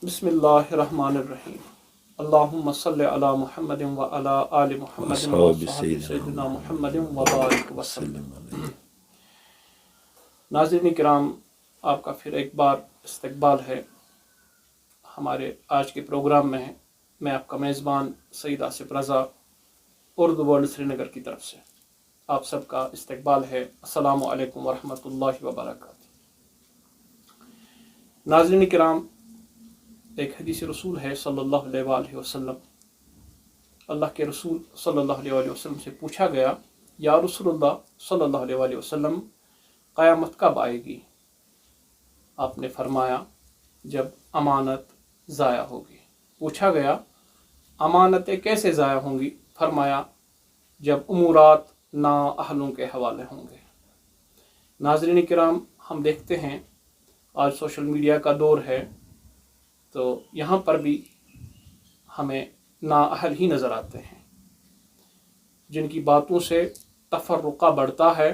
بسم اللہ الرحمن الرحیم اللہم صلی علی محمد و علی آل محمد و صحابہ سیدنا محمد و بارک وسلم۔ ناظرین کرام، آپ کا پھر ایک بار استقبال ہے ہمارے آج کے پروگرام میں۔ میں آپ کا میزبان سعید آصف رضا، اردو ورلڈ سری نگر کی طرف سے آپ سب کا استقبال ہے۔ السلام علیکم ورحمۃ اللہ وبرکاتہ۔ ناظرین کرام، ایک حدیث رسول ہے صلی اللہ علیہ وآلہ وسلم۔ اللہ کے رسول صلی اللہ علیہ وآلہ وسلم سے پوچھا گیا، یا رسول اللہ صلی اللہ علیہ وآلہ وسلم، قیامت کب آئے گی؟ آپ نے فرمایا، جب امانت ضائع ہوگی۔ پوچھا گیا، امانتیں کیسے ضائع ہوں گی؟ فرمایا، جب امورات نااہلوں کے حوالے ہوں گے۔ ناظرین کرام، ہم دیکھتے ہیں آج سوشل میڈیا کا دور ہے، تو یہاں پر بھی ہمیں نااہل ہی نظر آتے ہیں، جن کی باتوں سے تفرقہ بڑھتا ہے،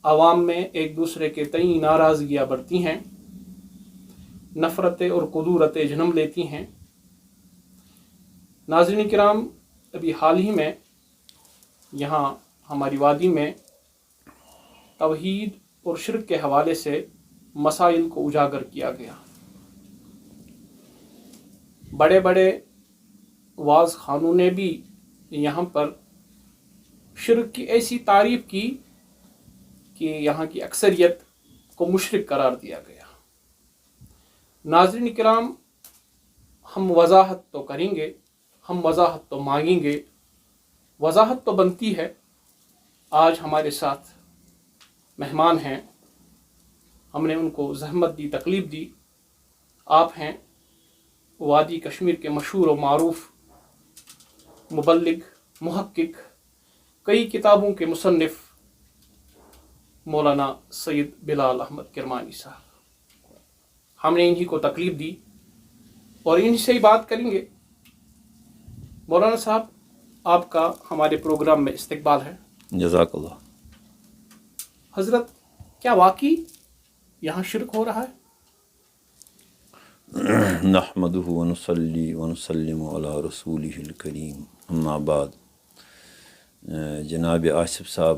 عوام میں ایک دوسرے کے تئیں ناراضگیاں بڑھتی ہیں، نفرتیں اور کدورتیں جنم لیتی ہیں۔ ناظرین کرام، ابھی حال ہی میں یہاں ہماری وادی میں توحید اور شرک کے حوالے سے مسائل کو اجاگر کیا گیا۔ بڑے بڑے واعظ خانوں نے بھی یہاں پر شرک کی ایسی تعریف کی کہ یہاں کی اکثریت کو مشرک قرار دیا گیا۔ ناظرین کرام، ہم وضاحت تو کریں گے، ہم وضاحت تو مانگیں گے، وضاحت تو بنتی ہے۔ آج ہمارے ساتھ مہمان ہیں، ہم نے ان کو زحمت دی، تکلیف دی۔ آپ ہیں وادی کشمیر کے مشہور و معروف مبلغ، محقق، کئی کتابوں کے مصنف مولانا سید بلال احمد کرمانی صاحب۔ ہم نے انہی کو تکلیف دی اور انہی سے ہی بات کریں گے۔ مولانا صاحب، آپ کا ہمارے پروگرام میں استقبال ہے۔ جزاک اللہ۔ حضرت، کیا واقعی یہاں شرک ہو رہا ہے؟ نحمدہ ونصلی ونسلم علی رسولہ الکریم، اما بعد۔ جناب آصف صاحب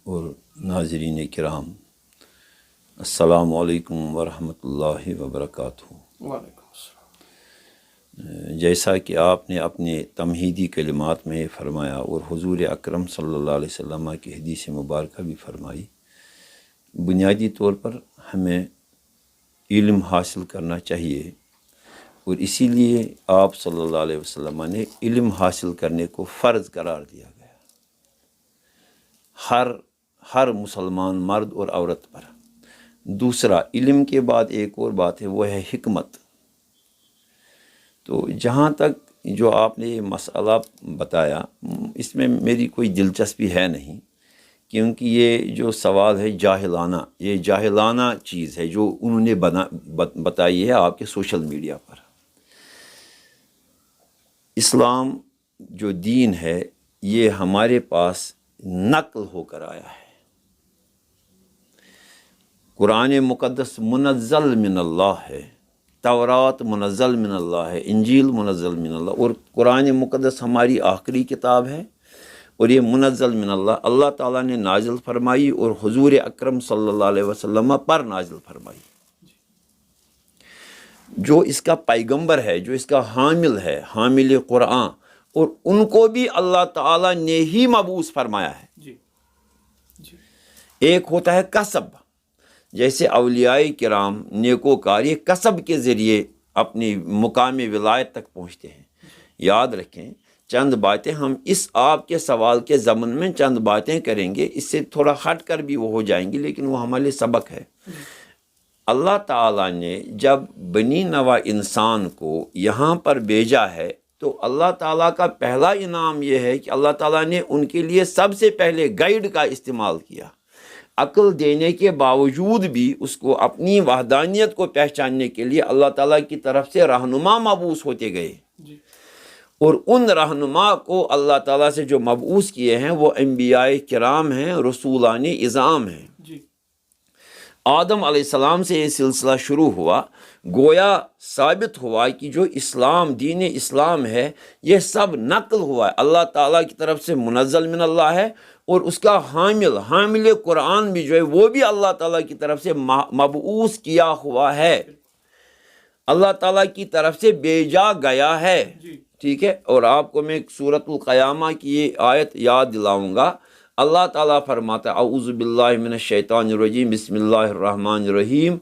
اور ناظرین کرام، السلام علیکم ورحمۃ اللہ وبرکاتہ۔ وعلیکم السلام۔ جیسا کہ آپ نے اپنے تمہیدی کلمات میں فرمایا اور حضور اکرم صلی اللہ علیہ وسلم کی حدیث مبارکہ بھی فرمائی، بنیادی طور پر ہمیں علم حاصل کرنا چاہیے، اور اسی لیے آپ صلی اللہ علیہ وسلم نے علم حاصل کرنے کو فرض قرار دیا گیا ہر مسلمان مرد اور عورت پر۔ دوسرا، علم کے بعد ایک اور بات ہے، وہ ہے حکمت۔ تو جہاں تک جو آپ نے یہ مسئلہ بتایا، اس میں میری کوئی دلچسپی ہے نہیں، کیونکہ یہ جو سوال ہے یہ جاہلانہ چیز ہے جو انہوں نے بتائی ہے آپ کے سوشل میڈیا پر۔ اسلام جو دین ہے، یہ ہمارے پاس نقل ہو کر آیا ہے۔ قرآن مقدس منزل من اللہ ہے، تورات منزل من اللہ ہے، انجیل منزل من اللہ، اور قرآن مقدس ہماری آخری کتاب ہے، اور یہ منزل من اللہ تعالیٰ نے نازل فرمائی اور حضور اکرم صلی اللہ علیہ وسلم پر نازل فرمائی۔ جو اس کا پیغمبر ہے، جو اس کا حامل ہے، حامل قرآن، اور ان کو بھی اللہ تعالیٰ نے ہی مبعوث فرمایا ہے۔ ایک ہوتا ہے کسب، جیسے اولیاء کرام نیکوکار یہ کسب کے ذریعے اپنی مقام ولایت تک پہنچتے ہیں۔ یاد رکھیں، چند باتیں ہم اس آپ کے سوال کے ضمن میں چند باتیں کریں گے، اس سے تھوڑا ہٹ کر بھی وہ ہو جائیں گی، لیکن وہ ہمارے لیے سبق ہے۔ اللہ تعالیٰ نے جب بنی نوع انسان کو یہاں پر بھیجا ہے، تو اللہ تعالیٰ کا پہلا انعام یہ ہے کہ اللہ تعالیٰ نے ان کے لیے سب سے پہلے گائیڈ کا استعمال کیا۔ عقل دینے کے باوجود بھی اس کو اپنی وحدانیت کو پہچاننے کے لیے اللہ تعالیٰ کی طرف سے رہنما مبعوث ہوتے گئے، اور ان رہنما کو اللہ تعالیٰ سے جو مبعوث کیے ہیں وہ انبیاء کرام ہیں، رسولان اعظام ہیں۔ آدم علیہ السلام سے یہ سلسلہ شروع ہوا، گویا ثابت ہوا کہ جو اسلام دین اسلام ہے یہ سب نقل ہوا ہے، اللہ تعالیٰ کی طرف سے منزل من اللہ ہے، اور اس کا حامل قرآن بھی جو ہے وہ بھی اللہ تعالیٰ کی طرف سے مبعوث کیا ہوا ہے، اللہ تعالیٰ کی طرف سے بھیجا گیا ہے، ٹھیک ہے۔ اور آپ کو میں سورۃ القیامہ کی یہ آیت یاد دلاؤں گا۔ اللہ تعالیٰ فرماتا ہے اعوذ باللہ من الشیطان الرجیم بسم اللہ الرحمن الرحیم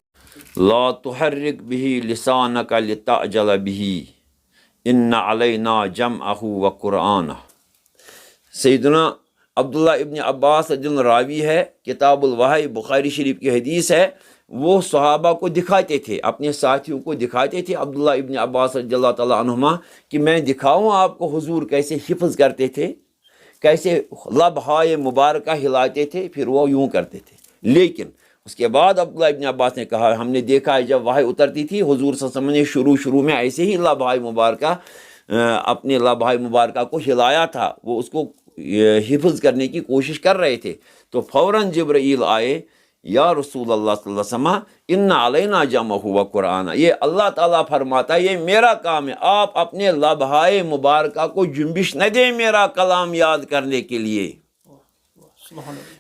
لا تحرک به لسانک لتعجل به ان علینا جمعہ وقرآنہ۔ سیدنا عبداللہ ابن عباس رضی راوی ہے، کتاب الوحی بخاری شریف کی حدیث ہے، وہ صحابہ کو دکھاتے تھے، اپنے ساتھیوں کو دکھاتے تھے عبداللہ ابن عباس رضی اللہ تعالیٰ عنہما کہ میں دکھاؤں آپ کو حضور کیسے حفظ کرتے تھے، کیسے لبہائے مبارکہ ہلاتے تھے، پھر وہ یوں کرتے تھے۔ لیکن اس کے بعد عبداللہ ابن عباس نے کہا ہم نے دیکھا ہے جب وحی اترتی تھی حضور صلی اللہ علیہ وسلم نے شروع میں ایسے ہی لبہائے مبارکہ اپنے لبہائے مبارکہ کو ہلایا تھا، وہ اس کو حفظ کرنے کی کوشش کر رہے تھے، تو فوراً جبرائیل آئے، یا رسول اللہ صلی اللہ علیہ وسلم ان علینا جمعہ و قرآن، یہ اللہ تعالیٰ فرماتا ہے یہ میرا کام ہے، آپ اپنے لبہائے مبارکہ کو جنبش نہ دیں میرا کلام یاد کرنے کے لیے،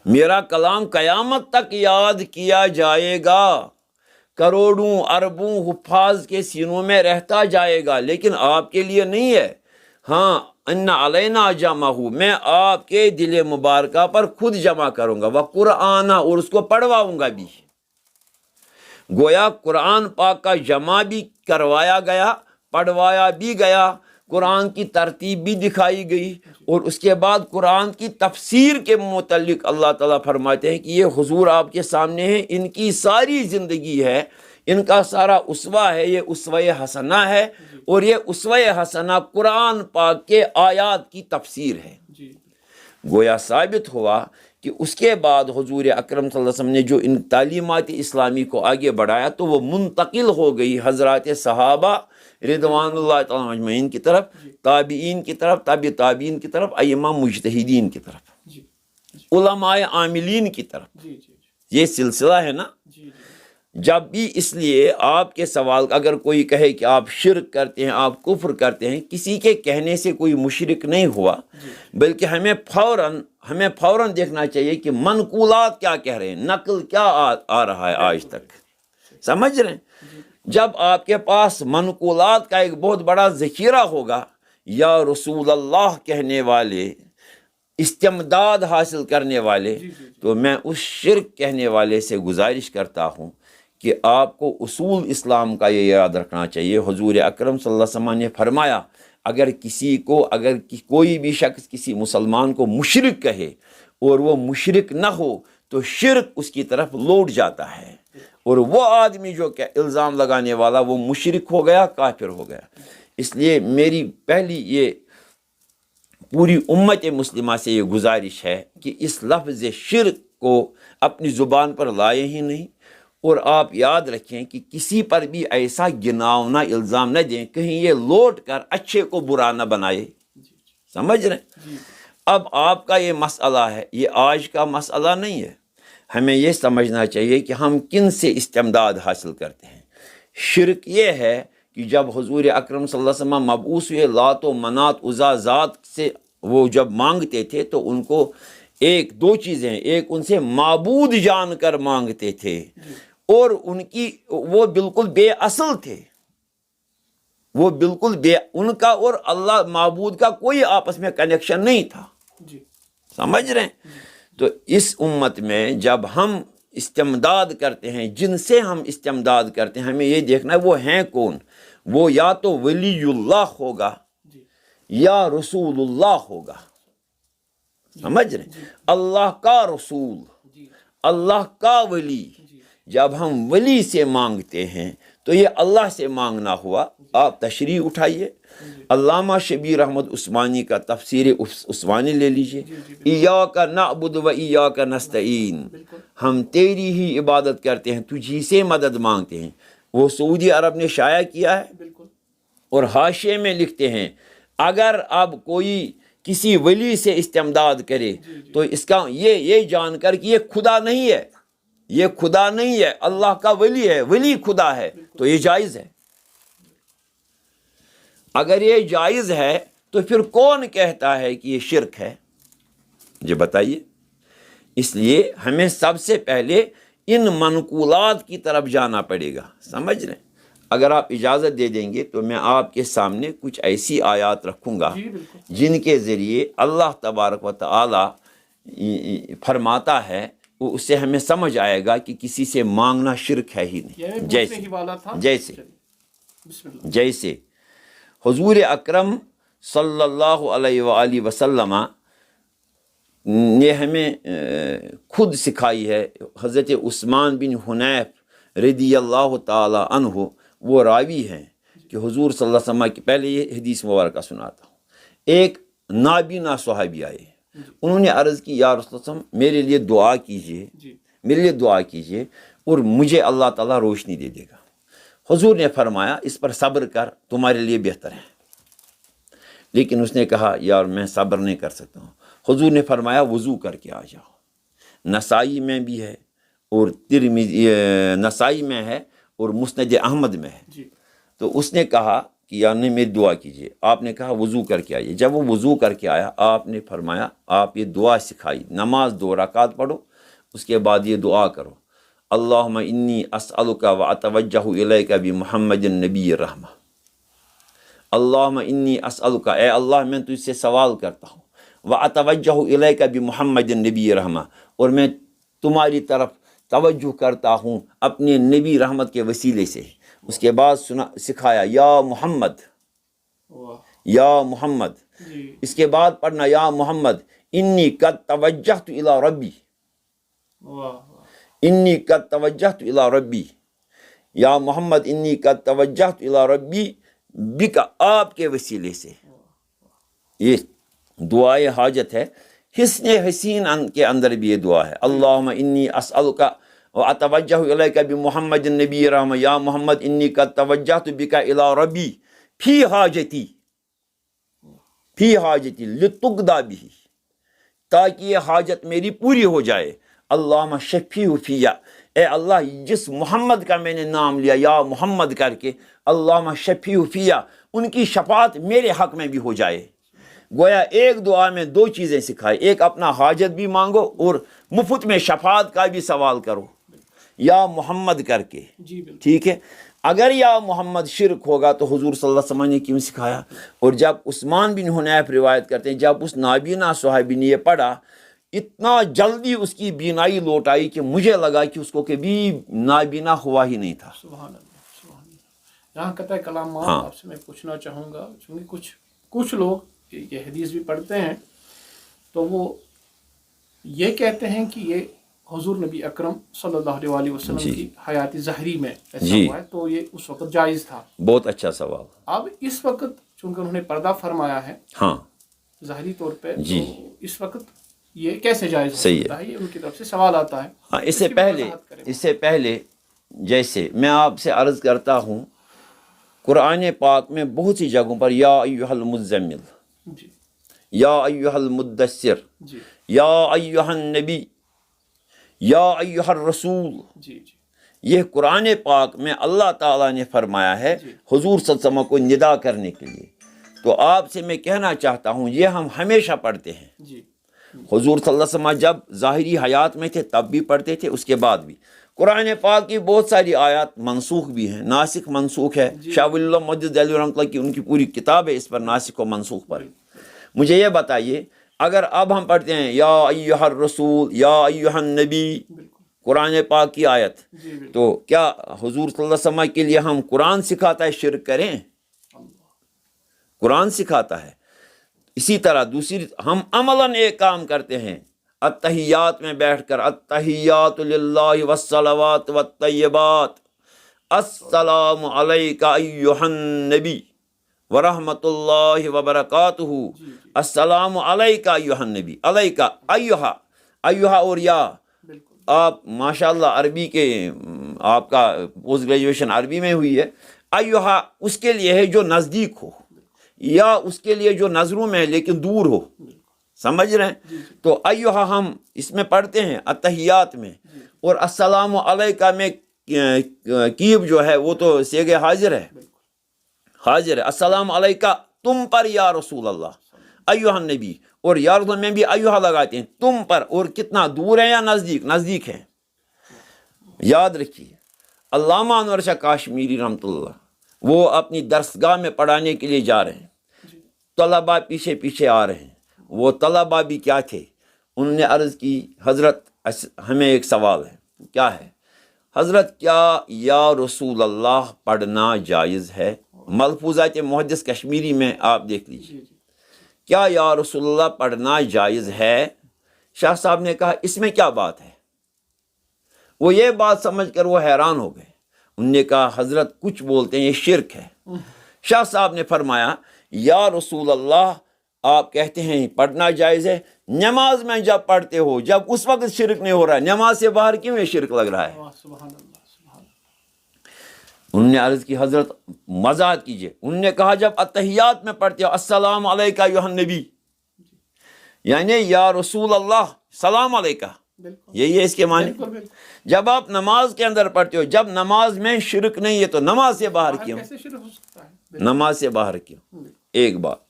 میرا کلام قیامت تک یاد کیا جائے گا، کروڑوں اربوں حفاظ کے سینوں میں رہتا جائے گا، لیکن آپ کے لیے نہیں ہے۔ ہاں ان علینا جمع، میں آپ کے دل مبارکہ پر خود جمع کروں گا، وقرآن، اور اس کو پڑھواؤں گا بھی۔ گویا قرآن پاک کا جمع بھی کروایا گیا، پڑھوایا بھی گیا، قرآن کی ترتیب بھی دکھائی گئی، اور اس کے بعد قرآن کی تفسیر کے متعلق اللہ تعالیٰ فرماتے ہیں کہ یہ حضور آپ کے سامنے ہیں، ان کی ساری زندگی ہے، ان کا سارا اسوہ ہے، یہ اسوہ حسنہ ہے، اور یہ اسوہ حسنہ قرآن پاک کے آیات کی تفسیر ہے۔ گویا ثابت ہوا کہ اس کے بعد حضور اکرم صلی اللہ علیہ وسلم نے جو ان تعلیمات اسلامی کو آگے بڑھایا تو وہ منتقل ہو گئی حضرات صحابہ رضوان اللہ تعالیٰ اجمعین کی طرف، تابعین کی طرف، تابع تابعین کی طرف، ائمہ مجتہدین کی طرف، علماء عاملین کی طرف۔ یہ سلسلہ ہے نا۔ جب بھی اس لیے آپ کے سوال اگر کوئی کہے کہ آپ شرک کرتے ہیں، آپ کفر کرتے ہیں، کسی کے کہنے سے کوئی مشرک نہیں ہوا، بلکہ ہمیں فوراً دیکھنا چاہیے کہ منقولات کیا کہہ رہے ہیں، نقل کیا آ رہا ہے آج تک، سمجھ رہے ہیں۔ جب آپ کے پاس منقولات کا ایک بہت بڑا ذخیرہ ہوگا، یا رسول اللہ کہنے والے، استمداد حاصل کرنے والے، تو میں اس شرک کہنے والے سے گزارش کرتا ہوں کہ آپ کو اصول اسلام کا یہ یاد رکھنا چاہیے۔ حضور اکرم صلی اللہ علیہ وسلم نے فرمایا اگر کوئی بھی شخص کسی مسلمان کو مشرک کہے اور وہ مشرک نہ ہو تو شرک اس کی طرف لوٹ جاتا ہے، اور وہ آدمی جو کہ الزام لگانے والا وہ مشرک ہو گیا، کافر ہو گیا۔ اس لیے میری پہلی یہ پوری امت مسلمہ سے یہ گزارش ہے کہ اس لفظ شرک کو اپنی زبان پر لائے ہی نہیں، اور آپ یاد رکھیں کہ کسی پر بھی ایسا گناؤنا الزام نہ دیں کہیں یہ لوٹ کر اچھے کو برا نہ بنائے، سمجھ رہے ہیں۔ اب آپ کا یہ مسئلہ ہے، یہ آج کا مسئلہ نہیں ہے، ہمیں یہ سمجھنا چاہیے کہ ہم کن سے استمداد حاصل کرتے ہیں۔ شرک یہ ہے کہ جب حضور اکرم صلی اللہ علیہ وسلم مبعوث ہوئے، لات و منات عزا ذات سے وہ جب مانگتے تھے تو ان کو دو چیزیں، ایک ان سے معبود جان کر مانگتے تھے، اور وہ بالکل بے اصل تھے، وہ بالکل ان کا اور اللہ معبود کا کوئی آپس میں کنیکشن نہیں تھا، سمجھ رہے ہیں۔ تو اس امت میں جب ہم استمداد کرتے ہیں، جن سے ہم استمداد کرتے ہیں، ہمیں یہ دیکھنا ہے وہ ہیں کون، وہ یا تو ولی اللہ ہوگا یا رسول اللہ ہوگا، سمجھ رہے ہیں، اللہ کا رسول، اللہ کا ولی۔ جب ہم ولی سے مانگتے ہیں تو یہ اللہ سے مانگنا ہوا۔ آپ تشریح اٹھائیے، علامہ شبیر احمد عثمانی کا تفسیر عثمانی لے لیجئے، ایاک نعبد و ایاک نستعین، ہم تیری ہی عبادت کرتے ہیں، تجھی سے مدد مانگتے ہیں، وہ سعودی عرب نے شائع کیا ہے، اور حاشیے میں لکھتے ہیں اگر اب کوئی کسی ولی سے استمداد کرے تو اس کا یہ جان کر کہ یہ خدا نہیں ہے، یہ خدا نہیں ہے، اللہ کا ولی ہے، ولی خدا ہے، تو یہ جائز ہے۔ اگر یہ جائز ہے تو پھر کون کہتا ہے کہ یہ شرک ہے؟ جی بتائیے۔ اس لیے ہمیں سب سے پہلے ان منقولات کی طرف جانا پڑے گا، سمجھ رہے ہیں؟ اگر آپ اجازت دے دیں گے تو میں آپ کے سامنے کچھ ایسی آیات رکھوں گا جن کے ذریعے اللہ تبارک و تعالی فرماتا ہے، اس سے ہمیں سمجھ آئے گا کہ کسی سے مانگنا شرک ہے ہی نہیں۔ جیسے حضور اکرم صلی اللہ علیہ وآلہ وسلم نے ہمیں خود سکھائی ہے۔ حضرت عثمان بن حنیف رضی اللہ تعالی عنہ وہ راوی ہیں کہ حضور صلی اللہ علیہ وسلم کی، پہلے یہ حدیث مبارکہ سناتا ہوں۔ ایک نابینا صحابی آئے، انہوں نے عرض کی یا رسول اللہ میرے لیے دعا کیجئے، میرے لیے دعا کیجئے اور مجھے اللہ تعالیٰ روشنی دے دے گا۔ حضور نے فرمایا اس پر صبر کر، تمہارے لیے بہتر ہے۔ لیکن اس نے کہا یار میں صبر نہیں کر سکتا ہوں۔ حضور نے فرمایا وضو کر کے آ جاؤ۔ نسائی میں بھی ہے اور نسائی میں ہے اور مسند احمد میں ہے۔ تو اس نے کہا کہ یار نہیں میری دعا کیجیے۔ آپ نے کہا وضو کر کے آئیے۔ جب وہ وضو کر کے آیا آپ نے فرمایا آپ یہ دعا سکھائی، نماز 2 رکعت پڑھو، اس کے بعد یہ دعا کرو، اللہم انی اسألک و اتوجہ الیک بمحمد النبی الرحمہ۔ اللہم انی اسألک، اے اللہ میں تجھ سے سوال کرتا ہوں، و اتوجہ الیک بمحمد النبی الرحمہ، اور میں تمہاری طرف توجہ کرتا ہوں اپنے نبی رحمت کے وسیلے سے۔ اس کے بعد سکھایا یا محمد، یا محمد، اس کے بعد پڑھنا یا محمد انی قد توجہت الی ربی، انی قد توجہت الی ربی، یا محمد انی قد توجہت الی ربی بک، آپ کے وسیلے سے۔ یہ دعائے حاجت ہے۔ حسن حسین کے اندر بھی یہ دعا ہے، اللہم انی اسألک و اتوجہ الیک بمحمد النبی الرحمہ، یا محمد انی قد توجہت بک الی ربی فی حاجتی، فی حاجتی لتقضی بہ، تاکہ یہ حاجت میری پوری ہو جائے۔ اللہم شفیہ فیہ، اے اللہ جس محمد کا میں نے نام لیا یا محمد کر کے، اللہم شفیہ فیہ، ان کی شفاعت میرے حق میں بھی ہو جائے۔ گویا ایک دعا میں 2 چیزیں سکھائی، ایک اپنا حاجت بھی مانگو اور مفت میں شفاعت کا بھی سوال کرو یا محمد کر کے۔ ٹھیک ہے، اگر یا محمد شرک ہوگا تو حضور صلی اللہ علیہ وسلم نے کیوں سکھایا؟ اور جب عثمان بن حنیف روایت کرتے ہیں جب اس نابینا صحابی نے یہ پڑھا، اتنا جلدی اس کی بینائی لوٹ آئی کہ مجھے لگا کہ اس کو کبھی نابینا ہوا ہی نہیں تھا۔ سبحان اللہ، سبحان اللہ۔ یہاں قطع کلام آپ سے میں پوچھنا چاہوں گا، چونکہ کچھ لوگ یہ حدیث بھی پڑھتے ہیں تو وہ یہ کہتے ہیں کہ یہ حضور نبی اکرم صلی اللہ علیہ وسلم کی حیات ظاہری میں ایسا ہوا ہے، تو یہ اس وقت جائز تھا۔ بہت اچھا سوال۔ اب اس وقت چونکہ انہوں نے پردہ فرمایا ہے ہاں ظاہری طور پہ، تو اس وقت یہ کیسے جائز ہو سکتا ہے؟ یہ ان کی طرف سے سوال آتا ہے۔ ہاں، اس سے پہلے جیسے میں آپ سے عرض کرتا ہوں، قرآن پاک میں بہت سی جگہوں پر یا ایھا المزمل، یا ایھا المدثر، یا ایھا النبی، یا ایھا الرسول، یہ قرآن پاک میں اللہ تعالیٰ نے فرمایا ہے حضور صلی اللہ علیہ وسلم کو ندا کرنے کے لیے۔ تو آپ سے میں کہنا چاہتا ہوں یہ ہم ہمیشہ پڑھتے ہیں۔ حضور صلی اللہ علیہ وسلم جب ظاہری حیات میں تھے تب بھی پڑھتے تھے، اس کے بعد بھی۔ قرآن پاک کی بہت ساری آیات منسوخ بھی ہیں، ناسخ منسوخ ہے۔ شاہ ولی اللہ مجد علیہ رحمۃ اللہ کی ان کی پوری کتاب ہے اس پر، ناسخ و منسوخ پر۔ مجھے یہ بتائیے اگر اب ہم پڑھتے ہیں یا ایھا الرسول، یا ایھا النبی، قرآن پاک کی آیت، تو کیا حضور صلی اللہ علیہ وسلم کے لیے ہم قرآن سکھاتا ہے شرک کریں؟ قرآن سکھاتا ہے۔ اسی طرح دوسری ہم عملاً ایک کام کرتے ہیں، التحیات میں بیٹھ کر التحیات للہ والصلوات والطیبات، السلام علیک ایھا النبی ورحمۃ اللہ وبرکاتہ، السلام علیک ایھا النبی، علیک ایھا اور یا۔ آپ ماشاءاللہ عربی کے آپ کا پوسٹ گریجویشن عربی میں ہوئی ہے۔ ایھا اس کے لیے ہے جو نزدیک ہو، یا اس کے لیے جو نظروں میں ہے لیکن دور ہو، سمجھ رہے ہیں؟ تو ایھا ہم اس میں پڑھتے ہیں التحیات میں، اور السلام علیکہ میں کیب جو ہے وہ تو سیغ حاضر ہے، حاضر ہے. السلام علیکہ تم پر یا رسول اللہ، ایوہ النبی، اور یا رسول میں بھی ایوہ لگاتے ہیں، تم پر. اور کتنا دور ہے یا نزدیک؟ نزدیک ہے. یاد رکھیے علامہ انور شاہ کاشمیری رحمۃ اللہ وہ اپنی درسگاہ میں پڑھانے کے لیے جا رہے ہیں، طلباء پیچھے پیچھے آ رہے ہیں. وہ طلباء بھی کیا تھے، انہوں نے عرض کی حضرت ہمیں ایک سوال ہے. کیا ہے حضرت؟ کیا یا رسول اللہ پڑھنا جائز ہے؟ ملفوظات محدث کشمیری میں آپ دیکھ لیجیے، کیا یا رسول اللہ پڑھنا جائز ہے؟ شاہ صاحب نے کہا اس میں کیا بات ہے؟ وہ یہ بات سمجھ کر وہ حیران ہو گئے. انہوں نے کہا حضرت کچھ بولتے ہیں یہ شرک ہے. شاہ صاحب نے فرمایا یا رسول اللہ آپ کہتے ہیں پڑھنا جائز ہے، نماز میں جب پڑھتے ہو جب اس وقت شرک نہیں ہو رہا ہے، نماز سے باہر کیوں یہ شرک لگ رہا ہے؟ انہوں نے عرض کی حضرت وضاحت کیجئے. انہوں نے کہا جب اتحیات میں پڑھتے ہو السلام علیکہ ایھا النبی، یعنی یا رسول اللہ سلام علیکہ، یہی ہے اس کے معنی. جب آپ نماز کے اندر پڑھتے ہو، جب نماز میں شرک نہیں ہے تو نماز سے باہر کیوں؟ نماز سے باہر کیوں؟ ایک بات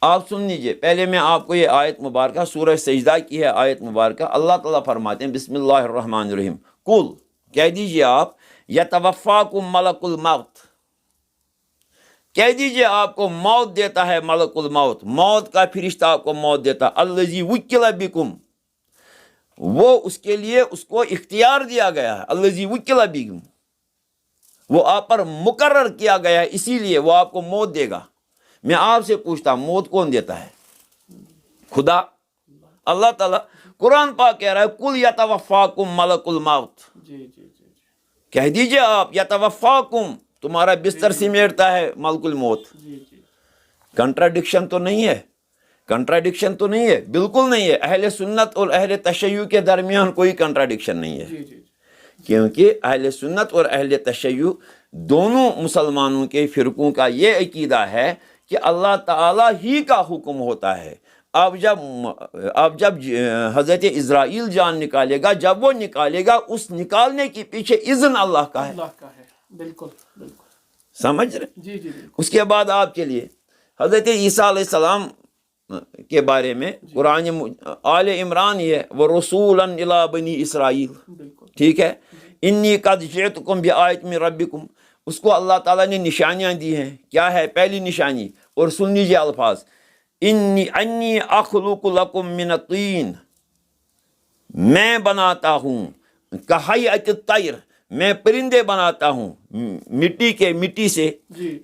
آپ سن لیجئے. پہلے میں آپ کو یہ آیت مبارکہ سورہ سجدہ کی ہے آیت مبارکہ. اللہ تعالیٰ فرماتے ہیں بسم اللہ الرحمن الرحیم، قل کہہ دیجئے آپ یتوفاکم ملک الموت، کہہ دیجئے آپ کو موت دیتا ہے ملک الموت، موت کا فرشتہ آپ کو موت دیتا. الذی وکل بکم، وہ اس کے لیے اس کو اختیار دیا گیا ہے. الذی وکل بکم، وہ آپ پر مقرر کیا گیا ہے، اسی لیے وہ آپ کو موت دے گا. میں آپ سے پوچھتا ہوں موت کون دیتا ہے؟ خدا. اللہ تعالیٰ قرآن پاک کہہ رہا ہے کل یتوفاکم ملک الموت، کہہ دیجئے آپ یتوفاکم، تمہارا بستر سمیٹتا ہے ملک الموت. کنٹراڈکشن تو نہیں ہے، کنٹراڈکشن تو نہیں ہے، بالکل نہیں ہے. اہل سنت اور اہل تشیع کے درمیان کوئی کنٹراڈکشن نہیں ہے، کیونکہ اہل سنت اور اہل تشیع دونوں مسلمانوں کے فرقوں کا یہ عقیدہ ہے کہ اللہ تعالیٰ ہی کا حکم ہوتا ہے. اب جب حضرت اسرائیل جان نکالے گا، جب وہ نکالے گا اس نکالنے کے پیچھے اذن اللہ کا ہے. بالکل بالکل سمجھ رہے؟ جی جی. اس کے بعد آپ چلیے حضرت عیسیٰ علیہ السلام کے بارے میں قرآن آل عمران یہ وہ رسولا الی بنی اسرائیل، ٹھیک ہے. انی قد جئتکم بآیۃ من ربکم، اس کو اللہ تعالیٰ نے نشانیاں دی ہیں. کیا ہے پہلی نشانی؟ اور سن لیجیے الفاظ، انی اخلق لکم من الطین، میں بناتا ہوں کہیئۃ الطیر، میں پرندے بناتا ہوں مٹی سے،